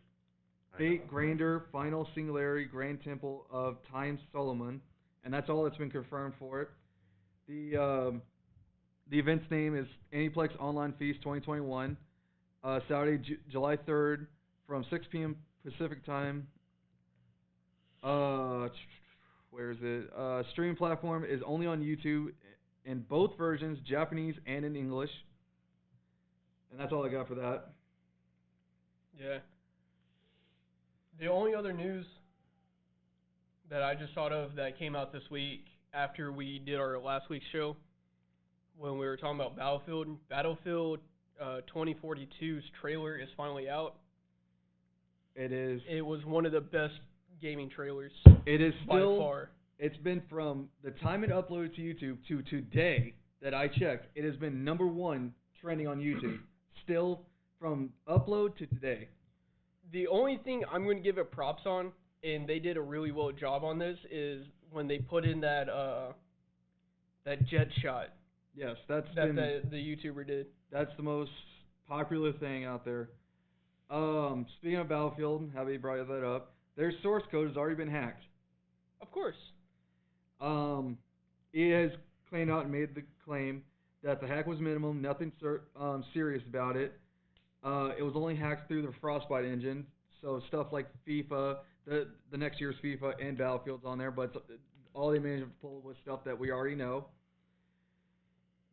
Speaker 1: Fate Grander, Final Singularity, Grand Temple of Time Solomon, and that's all that's been confirmed for it. The event's name is Aniplex Online Feast 2021, Saturday, July 3rd, from 6 p.m. Pacific Time. Where is it? Streaming platform is only on YouTube in both versions, Japanese and in English. And that's all I got for that.
Speaker 2: Yeah. The only other news that I just thought of that came out this week after we did our last week's show, when we were talking about Battlefield 2042's trailer is finally out.
Speaker 1: It is.
Speaker 2: It was one of the best gaming trailers.
Speaker 1: It is
Speaker 2: still, by far.
Speaker 1: It's been from the time it uploaded to YouTube to today that I checked. It has been number one trending on YouTube. Still from upload to today.
Speaker 2: The only thing I'm going to give it props on, and they did a really well job on this, is when they put in that jet shot.
Speaker 1: Yes,
Speaker 2: the YouTuber did.
Speaker 1: That's the most popular thing out there. Speaking of Battlefield, how you brought that up, their source code has already been hacked.
Speaker 2: Of course.
Speaker 1: EA has claimed out and made the claim that the hack was minimal, nothing serious about it. It was only hacked through the Frostbite engine, so stuff like FIFA, the next year's FIFA and Battlefield's on there, but all they managed to pull was stuff that we already know.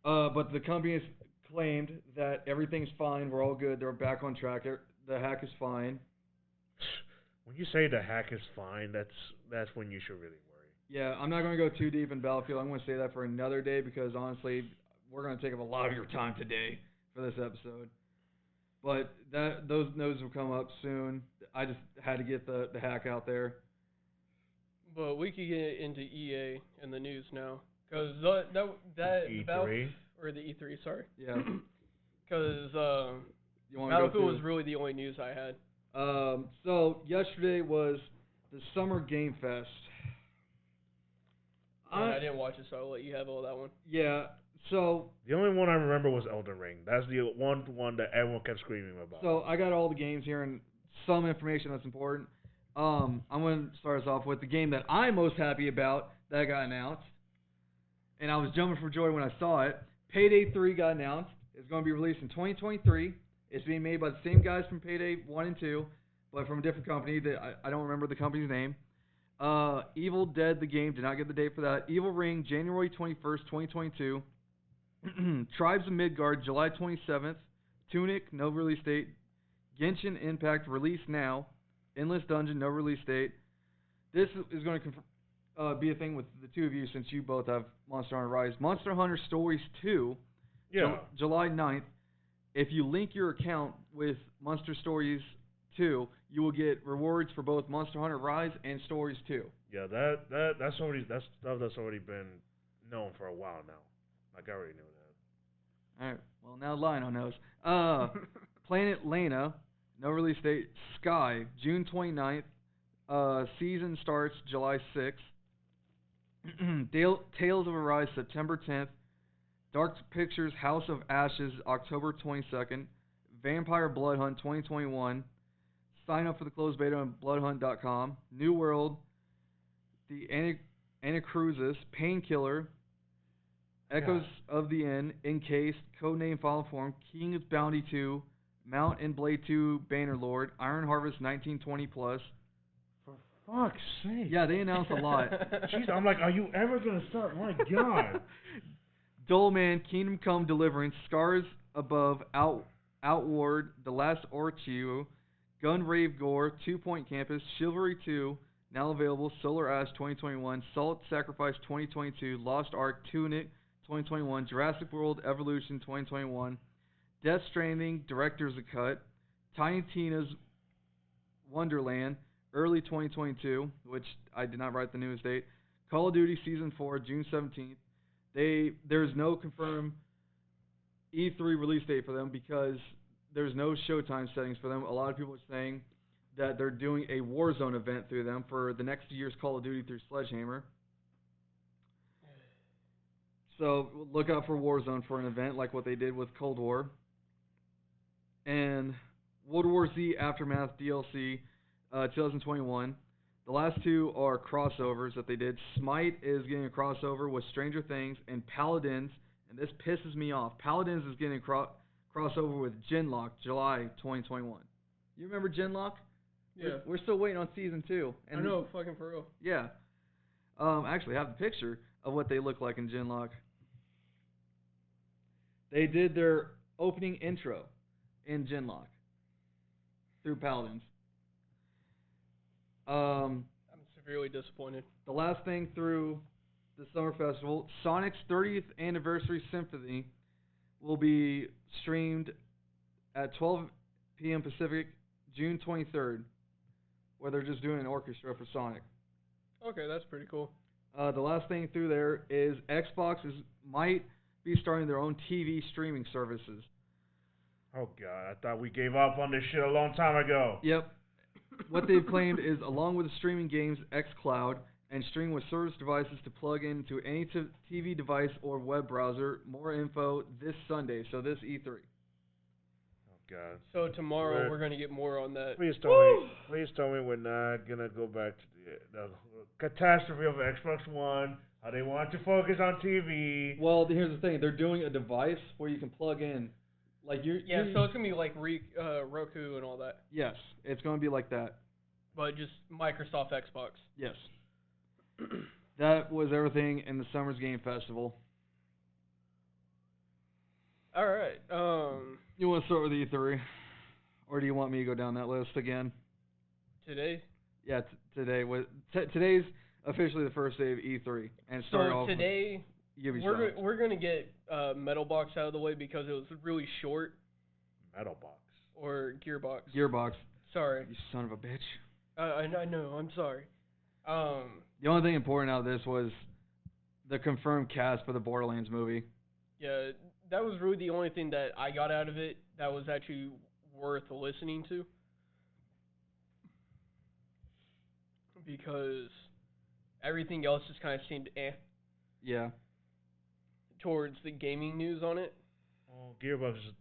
Speaker 1: But the company has claimed that everything's fine. We're all good. They're back on track. The hack is fine.
Speaker 3: When you say the hack is fine, that's when you should really worry.
Speaker 1: Yeah, I'm not going to go too deep in Battlefield. I'm going to say that for another day because honestly, we're going to take up a lot of your time today for this episode. But those nodes will come up soon. I just had to get the hack out there.
Speaker 2: But we could get into EA and the news now, because that
Speaker 3: E3
Speaker 2: or the E3, sorry.
Speaker 1: Yeah.
Speaker 2: Because
Speaker 1: You
Speaker 2: Battlefield was really the only news I had.
Speaker 1: So yesterday was the Summer Game Fest.
Speaker 2: And I didn't watch it, so I'll let you have all that one.
Speaker 1: Yeah. So
Speaker 3: the only one I remember was Elden Ring. That's the one that everyone kept screaming about.
Speaker 1: So I got all the games here and some information that's important. I'm going to start us off with the game that I'm most happy about that got announced. And I was jumping for joy when I saw it. Payday 3 got announced. It's going to be released in 2023. It's being made by the same guys from Payday 1 and 2, but from a different company. That I don't remember the company's name. Evil Dead, the game, did not get the date for that. Evil Ring, January 21st, 2022. Tribes of Midgard, July 27th. Tunic, no release date. Genshin Impact, release now. Endless Dungeon, no release date. This is going to be a thing with the two of you since you both have Monster Hunter Rise. Monster Hunter Stories 2, July 9th. If you link your account with Monster Stories 2, you will get rewards for both Monster Hunter Rise and Stories 2.
Speaker 3: Yeah, that's stuff that's already been known for a while now. Like I already knew that.
Speaker 1: Alright, well now Lionel knows. Planet Lena, no release date. Sky, June 29th. Season starts July 6th. Tales of Arise, September 10th. Dark Pictures House of Ashes, October 22nd. Vampire Bloodhunt 2021. Sign up for the closed beta on bloodhunt.com. New World, The Anacrusis, Painkiller, Echoes of the End, Encased, Codename Final Form, King's Bounty 2, Mount and Blade 2, Bannerlord, Iron Harvest 1920 plus.
Speaker 3: For fuck's sake.
Speaker 1: Yeah, they announced a lot.
Speaker 3: Jeez, I'm like, are you ever gonna start? My God.
Speaker 1: Dullman, Kingdom Come Deliverance, Scars Above, Outward, The Last Orchio, Gun Rave Gore, 2 Point Campus, Chivalry 2, now available, Solar Ash 2021, Salt Sacrifice 2022, Lost Ark, Tunic 2021, Jurassic World Evolution 2021, Death Stranding Director's Cut, Tiny Tina's Wonderland, early 2022, which I did not write the newest date, Call of Duty Season 4, June 17th. There's no confirmed E3 release date for them because there's no showtime settings for them. A lot of people are saying that they're doing a Warzone event through them for the next year's Call of Duty through Sledgehammer. So look out for Warzone for an event like what they did with Cold War. And World War Z Aftermath DLC 2021. The last two are crossovers that they did. Smite is getting a crossover with Stranger Things, and Paladins, and this pisses me off, Paladins is getting a crossover with Genlock, July 2021. You remember Genlock?
Speaker 2: Yeah.
Speaker 1: We're still waiting on Season 2. And
Speaker 2: I know, fucking for real.
Speaker 1: Yeah. I actually have the picture of what they look like in Genlock. They did their opening intro in Genlock through Paladins.
Speaker 2: I'm severely disappointed.
Speaker 1: The last thing through the Summer Festival, Sonic's 30th Anniversary Symphony will be streamed at 12 p.m. Pacific, June 23rd, where they're just doing an orchestra for Sonic.
Speaker 2: Okay, that's pretty cool.
Speaker 1: The last thing through there is Xbox might be starting their own TV streaming services.
Speaker 3: Oh, God, I thought we gave up on this shit a long time ago.
Speaker 1: Yep. What they've claimed is, along with streaming games, xCloud, and streaming with service devices to plug into any TV device or web browser. More info this Sunday, so this E3.
Speaker 3: Oh, God.
Speaker 2: So tomorrow we're going to get more on that.
Speaker 3: Please tell me we're not going to go back to the catastrophe of Xbox One, how they want to focus on TV.
Speaker 1: Well, here's the thing. They're doing a device where you can plug in.
Speaker 2: So it's going to be like Roku and all that.
Speaker 1: Yes, it's going to be like that.
Speaker 2: but just Microsoft Xbox.
Speaker 1: Yes. That was everything in the Summer's Game Festival.
Speaker 2: All right.
Speaker 1: You want to start with E3? Or do you want me to go down that list again?
Speaker 2: Today.
Speaker 1: Yeah, today's officially the first day of E3, and start
Speaker 2: So
Speaker 1: off
Speaker 2: today
Speaker 1: with Ubisoft.
Speaker 2: we're gonna get Metal Box out of the way because it was really short.
Speaker 3: Metal Box.
Speaker 2: Or Gearbox.
Speaker 1: Gearbox.
Speaker 2: Sorry.
Speaker 1: You son of a bitch.
Speaker 2: I know. I'm sorry.
Speaker 1: The only thing important out of this was the confirmed cast for the Borderlands movie.
Speaker 2: Yeah, that was really the only thing that I got out of it that was actually worth listening to. Because everything else just kind of seemed
Speaker 1: Yeah.
Speaker 2: towards the gaming news on it.
Speaker 3: Well, Gearbox is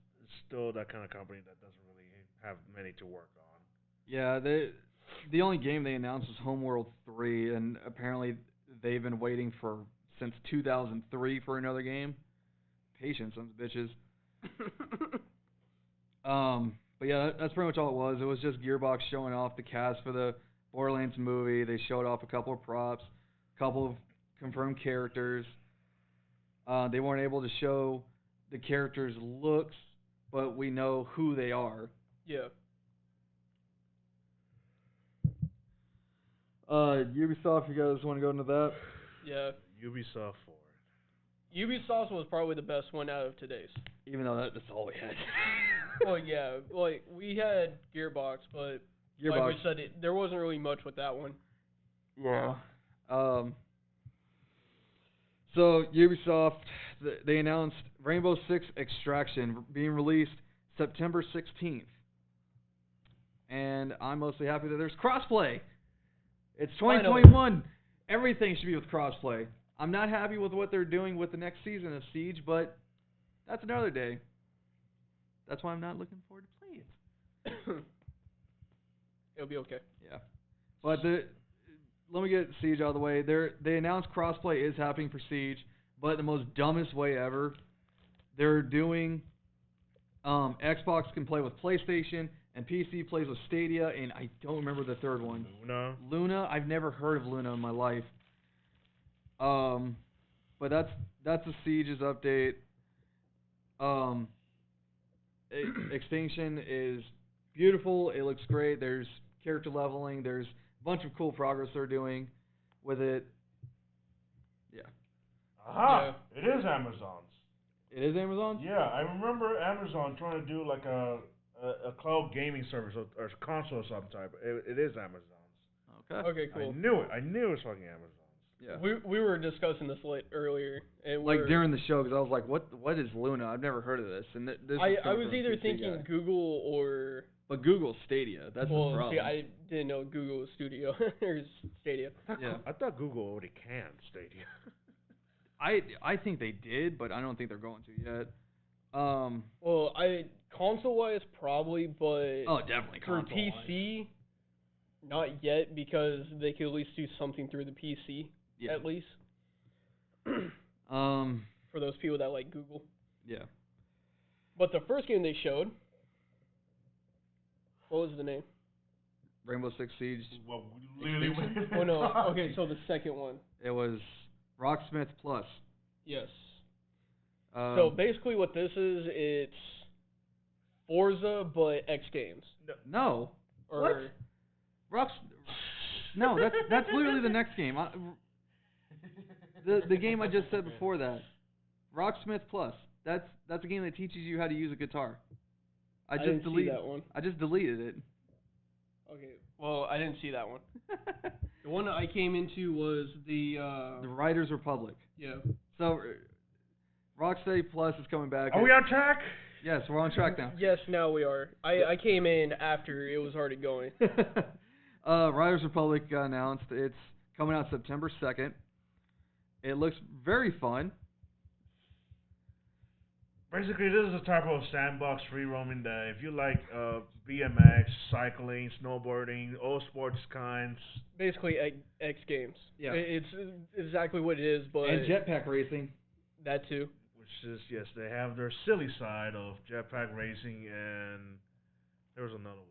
Speaker 3: still that kind of company that doesn't really have many to work on.
Speaker 1: Yeah, the only game they announced was Homeworld 3, and apparently they've been waiting since 2003 for another game. Patience, sons of bitches. But yeah, that's pretty much all it was. It was just Gearbox showing off the cast for the Borderlands movie. They showed off a couple of props, a couple of confirmed characters. They weren't able to show the characters' looks, but we know who they are.
Speaker 2: Yeah.
Speaker 1: Ubisoft, you guys want to go into that?
Speaker 2: Yeah.
Speaker 3: Ubisoft Forward.
Speaker 2: Ubisoft was probably the best one out of today's.
Speaker 1: Even though that's all we had.
Speaker 2: Well, yeah, like we had Gearbox, but
Speaker 1: Gearbox.
Speaker 2: like we said, there wasn't really much with that one.
Speaker 1: Yeah. So Ubisoft, they announced Rainbow Six Extraction being released September 16th, and I'm mostly happy that there's crossplay. It's 2021.
Speaker 2: Finally.
Speaker 1: Everything should be with crossplay. I'm not happy with what they're doing with the next season of Siege, but that's another day. That's why I'm not looking forward to playing it.
Speaker 2: It'll be okay.
Speaker 1: Yeah. But let me get Siege out of the way. They announced crossplay is happening for Siege, but the most dumbest way ever. They're doing Xbox can play with PlayStation, and PC plays with Stadia, and I don't remember the third one. Luna? I've never heard of Luna in my life. But that's the Siege's update. Extinction is beautiful. It looks great. There's character leveling. There's a bunch of cool progress they're doing with it. Yeah.
Speaker 3: Aha! Yeah. It is Amazon's.
Speaker 1: It is Amazon?
Speaker 3: Yeah, I remember Amazon trying to do like a cloud gaming service or console of some type. It is Amazon's.
Speaker 1: Okay.
Speaker 2: Okay, cool.
Speaker 3: I knew it. I knew it was fucking Amazon's.
Speaker 1: Yeah.
Speaker 2: We were discussing this earlier, and
Speaker 1: like during the show, because I was like, "What is Luna? I've never heard of this." And this
Speaker 2: I was either thinking guy. Google or.
Speaker 1: But Google Stadia. That's the problem.
Speaker 2: See, I didn't know Google was Studio or Stadia.
Speaker 3: I thought Google already canned Stadia.
Speaker 1: I think they did, but I don't think they're going to yet.
Speaker 2: Well, console-wise probably, but
Speaker 1: oh, definitely
Speaker 2: for PC, not yet, because they could at least do something through the PC.
Speaker 1: Yeah.
Speaker 2: At least. For those people that like Google.
Speaker 1: Yeah.
Speaker 2: But the first game they showed, what was the name?
Speaker 1: Rainbow Six Siege.
Speaker 3: Well, literally.
Speaker 2: Oh no. Okay, so the second one.
Speaker 1: It was Rocksmith Plus.
Speaker 2: Yes. So basically, what this is, it's Forza but X Games.
Speaker 1: No.
Speaker 2: Or
Speaker 1: what? No, that's literally the next game. The game I just said before that. Rocksmith Plus. That's a game that teaches you how to use a guitar. I just deleted
Speaker 2: that one.
Speaker 1: I just deleted it.
Speaker 2: Okay. Well, I didn't see that one. The one that I came into was the
Speaker 1: Riders Republic.
Speaker 2: Yeah.
Speaker 1: So Rocksteady Plus is coming back.
Speaker 3: Are we on track?
Speaker 1: Yes, we're on track now.
Speaker 2: Yes, now we are. I came in after it was already going.
Speaker 1: Riders Republic got announced. It's coming out September 2nd. It looks very fun.
Speaker 3: Basically, this is a type of sandbox free roaming that if you like BMX, cycling, snowboarding, all sports kinds.
Speaker 2: Basically, X Games.
Speaker 1: Yeah.
Speaker 2: It's exactly what it is, but...
Speaker 1: And jetpack racing.
Speaker 2: That too.
Speaker 3: Which is, yes, they have their silly side of jetpack racing, and there was another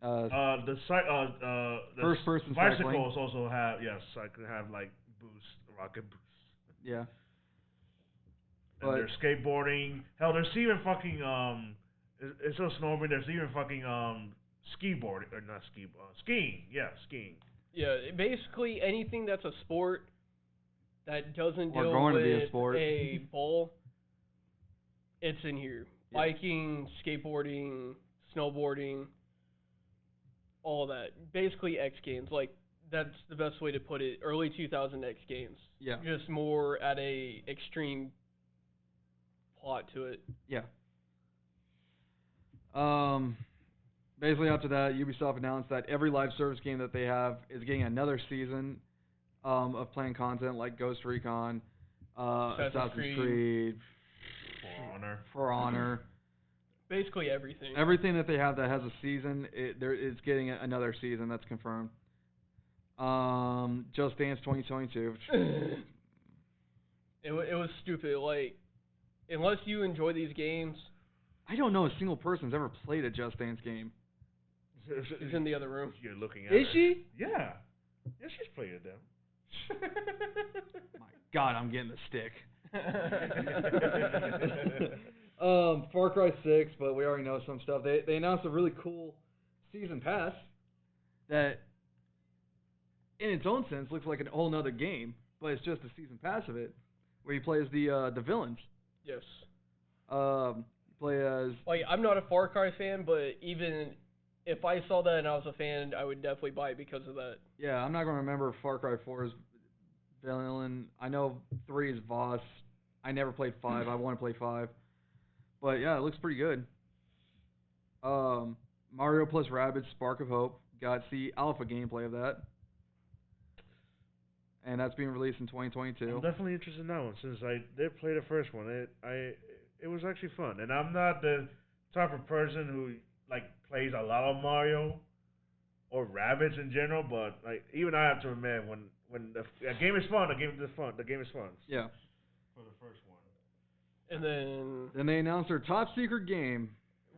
Speaker 3: one. The
Speaker 1: First person
Speaker 3: bicycles also have cycle have like boost, rocket boost.
Speaker 1: Yeah.
Speaker 3: And there's skateboarding. Hell, there's even fucking it's so snowboarding. There's even fucking skiing. Yeah, skiing.
Speaker 2: Yeah, basically anything that's a sport that doesn't
Speaker 1: Or
Speaker 2: deal
Speaker 1: going to
Speaker 2: with
Speaker 1: be a sport.
Speaker 2: a ball, it's in here.
Speaker 1: Yeah.
Speaker 2: Biking, skateboarding, snowboarding, all that. Basically X Games. Like, that's the best way to put it. Early 2000 X Games.
Speaker 1: Yeah.
Speaker 2: Just more at a extreme plot to it.
Speaker 1: Yeah. Basically after that, Ubisoft announced that every live service game that they have is getting another season of playing content like Ghost Recon, Assassin's Creed, For Honor.
Speaker 2: Basically everything.
Speaker 1: Everything that they have that has a season, it's getting another season. That's confirmed. Just Dance 2022.
Speaker 2: It was stupid. Like, unless you enjoy these games.
Speaker 1: I don't know a single person's ever played a Just Dance game.
Speaker 2: She's in the other room.
Speaker 3: You're looking at
Speaker 1: Is
Speaker 3: her.
Speaker 1: she?
Speaker 3: Yeah. Yeah, she's played it down.
Speaker 1: My God, I'm getting the stick. Far Cry 6, but we already know some stuff. They announced a really cool season pass that, in its own sense, looks like a whole nother game, but it's just a season pass of it, where you play as the villains.
Speaker 2: Yes.
Speaker 1: You play as...
Speaker 2: Like, I'm not a Far Cry fan, but even if I saw that and I was a fan, I would definitely buy it because of that.
Speaker 1: Yeah, I'm not going to remember Far Cry 4's villain. I know 3 is Voss. I never played 5. I want to play 5. But yeah, it looks pretty good. Mario plus Rabbids Spark of Hope. Got the alpha gameplay of that. And that's being released in 2022.
Speaker 3: I'm definitely interested in that one since I did play the first one. It was actually fun. And I'm not the type of person who like plays a lot of Mario or Rabbids in general, but like even I have to admit when a game is fun, the game is fun.
Speaker 1: Yeah.
Speaker 3: For the first one.
Speaker 2: And then
Speaker 1: they announced their top secret game,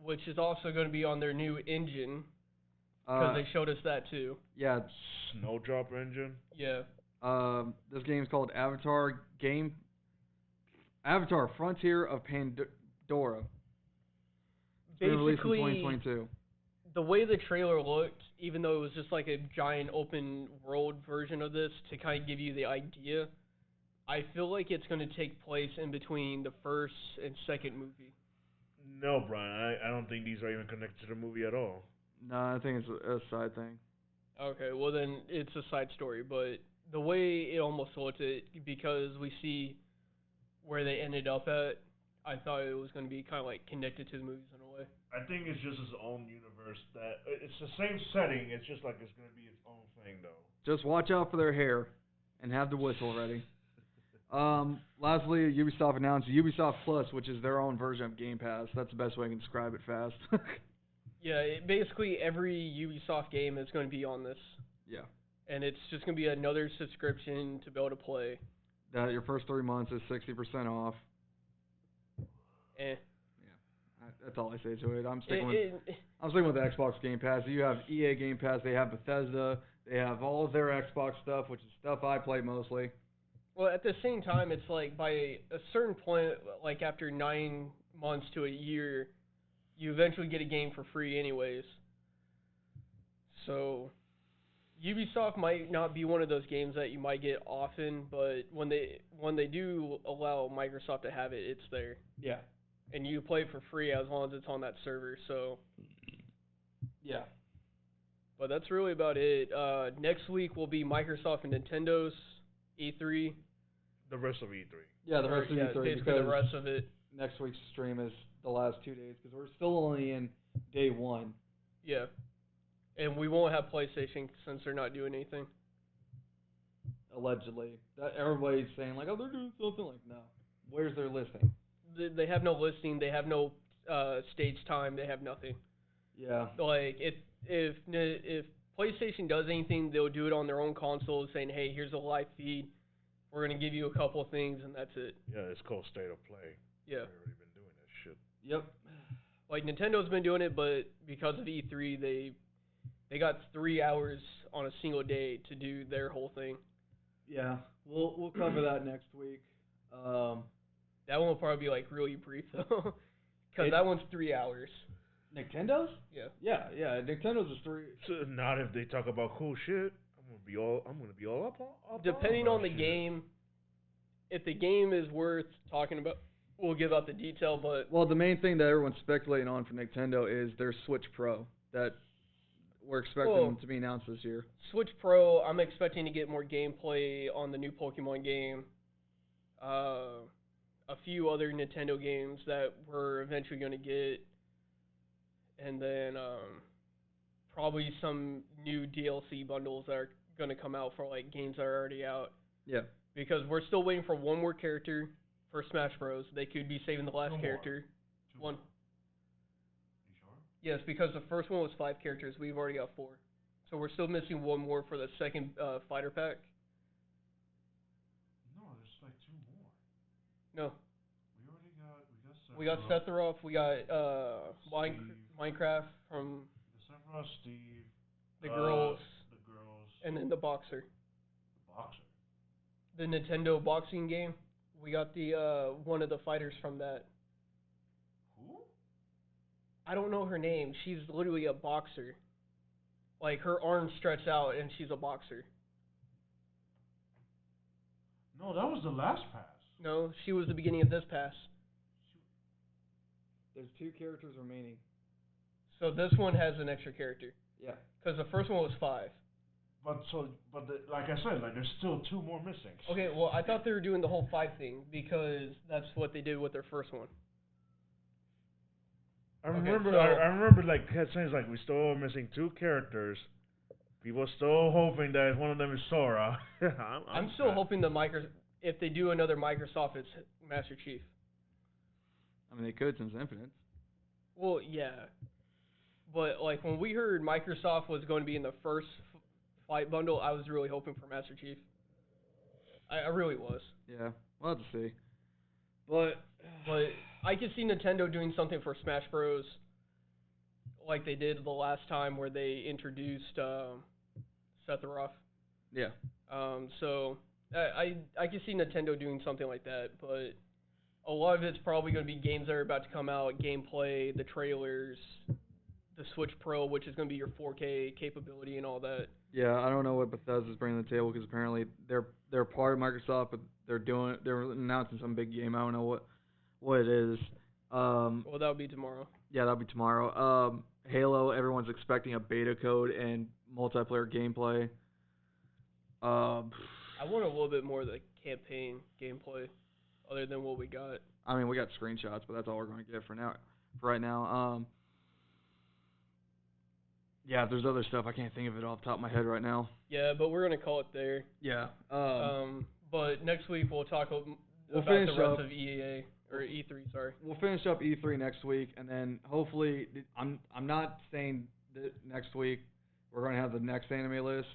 Speaker 2: which is also going to be on their new engine, because they showed us that too.
Speaker 1: Yeah.
Speaker 3: Snowdrop engine.
Speaker 2: Yeah.
Speaker 1: This game is called Avatar Frontier of Pandora. It's been released in 2022.
Speaker 2: The way the trailer looked, even though it was just like a giant open world version of this to kind of give you the idea, I feel like it's going to take place in between the first and second movie.
Speaker 3: No, Brian, I don't think these are even connected to the movie at all.
Speaker 1: No, I think it's a side thing.
Speaker 2: Okay, well then it's a side story, but the way it almost looked, because we see where they ended up at, I thought it was going to be kind of like connected to the movies in a way.
Speaker 3: I think it's just its own universe. That it's the same setting. It's just like it's going to be its own thing, though.
Speaker 1: Just watch out for their hair and have the whistle ready. Lastly, Ubisoft announced Ubisoft Plus, which is their own version of Game Pass. That's the best way I can describe it fast.
Speaker 2: Yeah, basically every Ubisoft game is going to be on this.
Speaker 1: Yeah.
Speaker 2: And it's just going to be another subscription to be able to play.
Speaker 1: That your first 3 months is 60% off.
Speaker 2: Yeah,
Speaker 1: that's all I say to it. I'm sticking with the Xbox Game Pass. You have EA Game Pass. They have Bethesda. They have all of their Xbox stuff, which is stuff I play mostly.
Speaker 2: Well, at the same time, it's like by a certain point, like after 9 months to a year, you eventually get a game for free anyways. So Ubisoft might not be one of those games that you might get often, but when they do allow Microsoft to have it, it's there.
Speaker 1: Yeah.
Speaker 2: And you play it for free as long as it's on that server, so
Speaker 1: yeah.
Speaker 2: But that's really about it. Next week will be Microsoft and Nintendo's E3.
Speaker 3: The rest of E3.
Speaker 1: Yeah, the rest of E3.
Speaker 2: Basically the rest of it.
Speaker 1: Next week's stream is the last 2 days, because we're still only in day 1.
Speaker 2: Yeah. And we won't have PlayStation since they're not doing anything.
Speaker 1: Allegedly. Everybody's saying, like, oh, they're doing something. Like, no. Where's their listing?
Speaker 2: They have no listing. They have no stage time. They have nothing.
Speaker 1: Yeah.
Speaker 2: Like, if PlayStation does anything, they'll do it on their own console, saying, hey, here's a live feed. We're going to give you a couple of things, and that's it.
Speaker 3: Yeah, it's called State of Play.
Speaker 2: Yeah.
Speaker 3: They've already been doing that shit.
Speaker 1: Yep.
Speaker 2: Like, Nintendo's been doing it, but because of E3, they They got 3 hours on a single day to do their whole thing.
Speaker 1: Yeah, we'll cover that next week.
Speaker 2: That one will probably be like really brief though, because that one's 3 hours.
Speaker 1: Nintendo's?
Speaker 2: Yeah.
Speaker 1: Yeah. Nintendo's is 3.
Speaker 3: So not if they talk about cool shit. I'm gonna be all up.
Speaker 2: Depending on the
Speaker 3: shit.
Speaker 2: game, if the game is worth talking about, we'll give out the detail. But
Speaker 1: Well, the main thing that everyone's speculating on for Nintendo is their Switch Pro that we're expecting to be announced this year.
Speaker 2: Switch Pro, I'm expecting to get more gameplay on the new Pokemon game. A few other Nintendo games that we're eventually going to get. And then probably some new DLC bundles that are going to come out for like games that are already out.
Speaker 1: Yeah.
Speaker 2: Because we're still waiting for one more character for Smash Bros. They could be saving the last
Speaker 3: Two
Speaker 2: character.
Speaker 3: More.
Speaker 2: One.
Speaker 3: You sure?
Speaker 2: Yes, because the first one was 5 characters. We've already got 4. So we're still missing one more for the second fighter pack.
Speaker 3: No, there's like 2 more.
Speaker 2: No.
Speaker 3: We got
Speaker 2: Sephiroth. We got
Speaker 3: Steve.
Speaker 2: Minecraft from
Speaker 3: Sephiroth, Steve.
Speaker 2: the girls,
Speaker 3: The girls.
Speaker 2: and then the boxer.
Speaker 3: The boxer.
Speaker 2: The Nintendo boxing game. We got the one of the fighters from that.
Speaker 3: Who?
Speaker 2: I don't know her name. She's literally a boxer. Like her arms stretch out and she's a boxer.
Speaker 3: No, that was the last pass.
Speaker 2: No, she was the beginning of this pass.
Speaker 1: There's 2 characters remaining.
Speaker 2: So this one has an extra character.
Speaker 1: Yeah.
Speaker 2: Because the first one was 5.
Speaker 3: Like I said, like there's still 2 more missing.
Speaker 2: Okay, well I thought they were doing the whole 5 thing because that's what they did with their first one.
Speaker 3: I remember,
Speaker 2: so-
Speaker 3: I remember, like Kat saying, like we still are missing 2 characters. People are still hoping that one of them is Sora.
Speaker 2: I'm still hoping if they do another Microsoft, it's Master Chief.
Speaker 1: I mean, they could since Infinite.
Speaker 2: Well, yeah. But, like, when we heard Microsoft was going to be in the first fight bundle, I was really hoping for Master Chief. I really was.
Speaker 1: Yeah, we'll have to see. But
Speaker 2: I could see Nintendo doing something for Smash Bros. Like they did the last time where they introduced Sephiroth.
Speaker 1: yeah.
Speaker 2: So I can see Nintendo doing something like that, but a lot of it's probably going to be games that are about to come out, gameplay, the trailers, the Switch Pro, which is going to be your 4K capability and all that.
Speaker 1: Yeah, I don't know what Bethesda's bringing to the table because apparently they're part of Microsoft, but they're announcing some big game. I don't know what it is.
Speaker 2: Well, that'll be tomorrow.
Speaker 1: Yeah, that'll be tomorrow. Halo, everyone's expecting a beta code and multiplayer gameplay.
Speaker 2: I want a little bit more of the campaign gameplay, other than what we got.
Speaker 1: I mean, we got screenshots, but that's all we're going to get for right now. Yeah, if there's other stuff, I can't think of it off the top of my head right now.
Speaker 2: Yeah, but we're gonna call it there.
Speaker 1: Yeah.
Speaker 2: But next week we'll talk about the rest of EA or E3. Sorry.
Speaker 1: We'll finish up E3 next week, and then hopefully, I'm not saying that next week we're going to have the next anime list.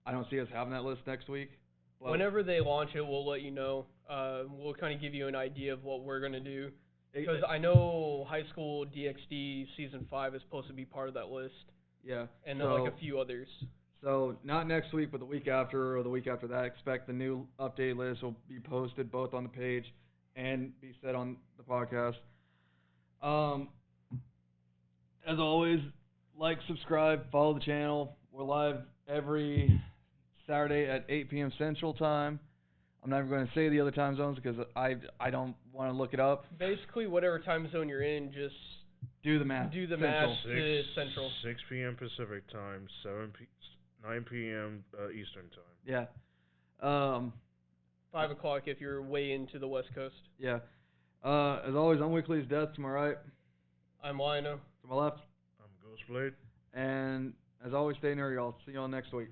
Speaker 1: I don't see us having that list next week.
Speaker 2: Whenever they launch it, we'll let you know. We'll kind of give you an idea of what we're going to do. Because I know High School DxD Season 5 is supposed to be part of that list.
Speaker 1: Yeah.
Speaker 2: And then like a few others.
Speaker 1: So not next week, but the week after or the week after that, expect the new updated list will be posted both on the page and be said on the podcast. As always, like, subscribe, follow the channel. We're live every Saturday at 8 p.m. Central Time. I'm not even going to say the other time zones because I don't want to look it up.
Speaker 2: Basically, whatever time zone you're in, just
Speaker 1: do the math.
Speaker 2: Do the math to Central.
Speaker 3: 6 p.m. Pacific Time, 9 p.m. Eastern Time.
Speaker 1: Yeah.
Speaker 2: 5 o'clock if you're way into the West Coast.
Speaker 1: Yeah. As always, I'm Weekly's Death to my right.
Speaker 2: I'm Lino.
Speaker 1: To my left.
Speaker 3: I'm Ghostblade.
Speaker 1: And as always, stay nerdy, y'all. See y'all next week.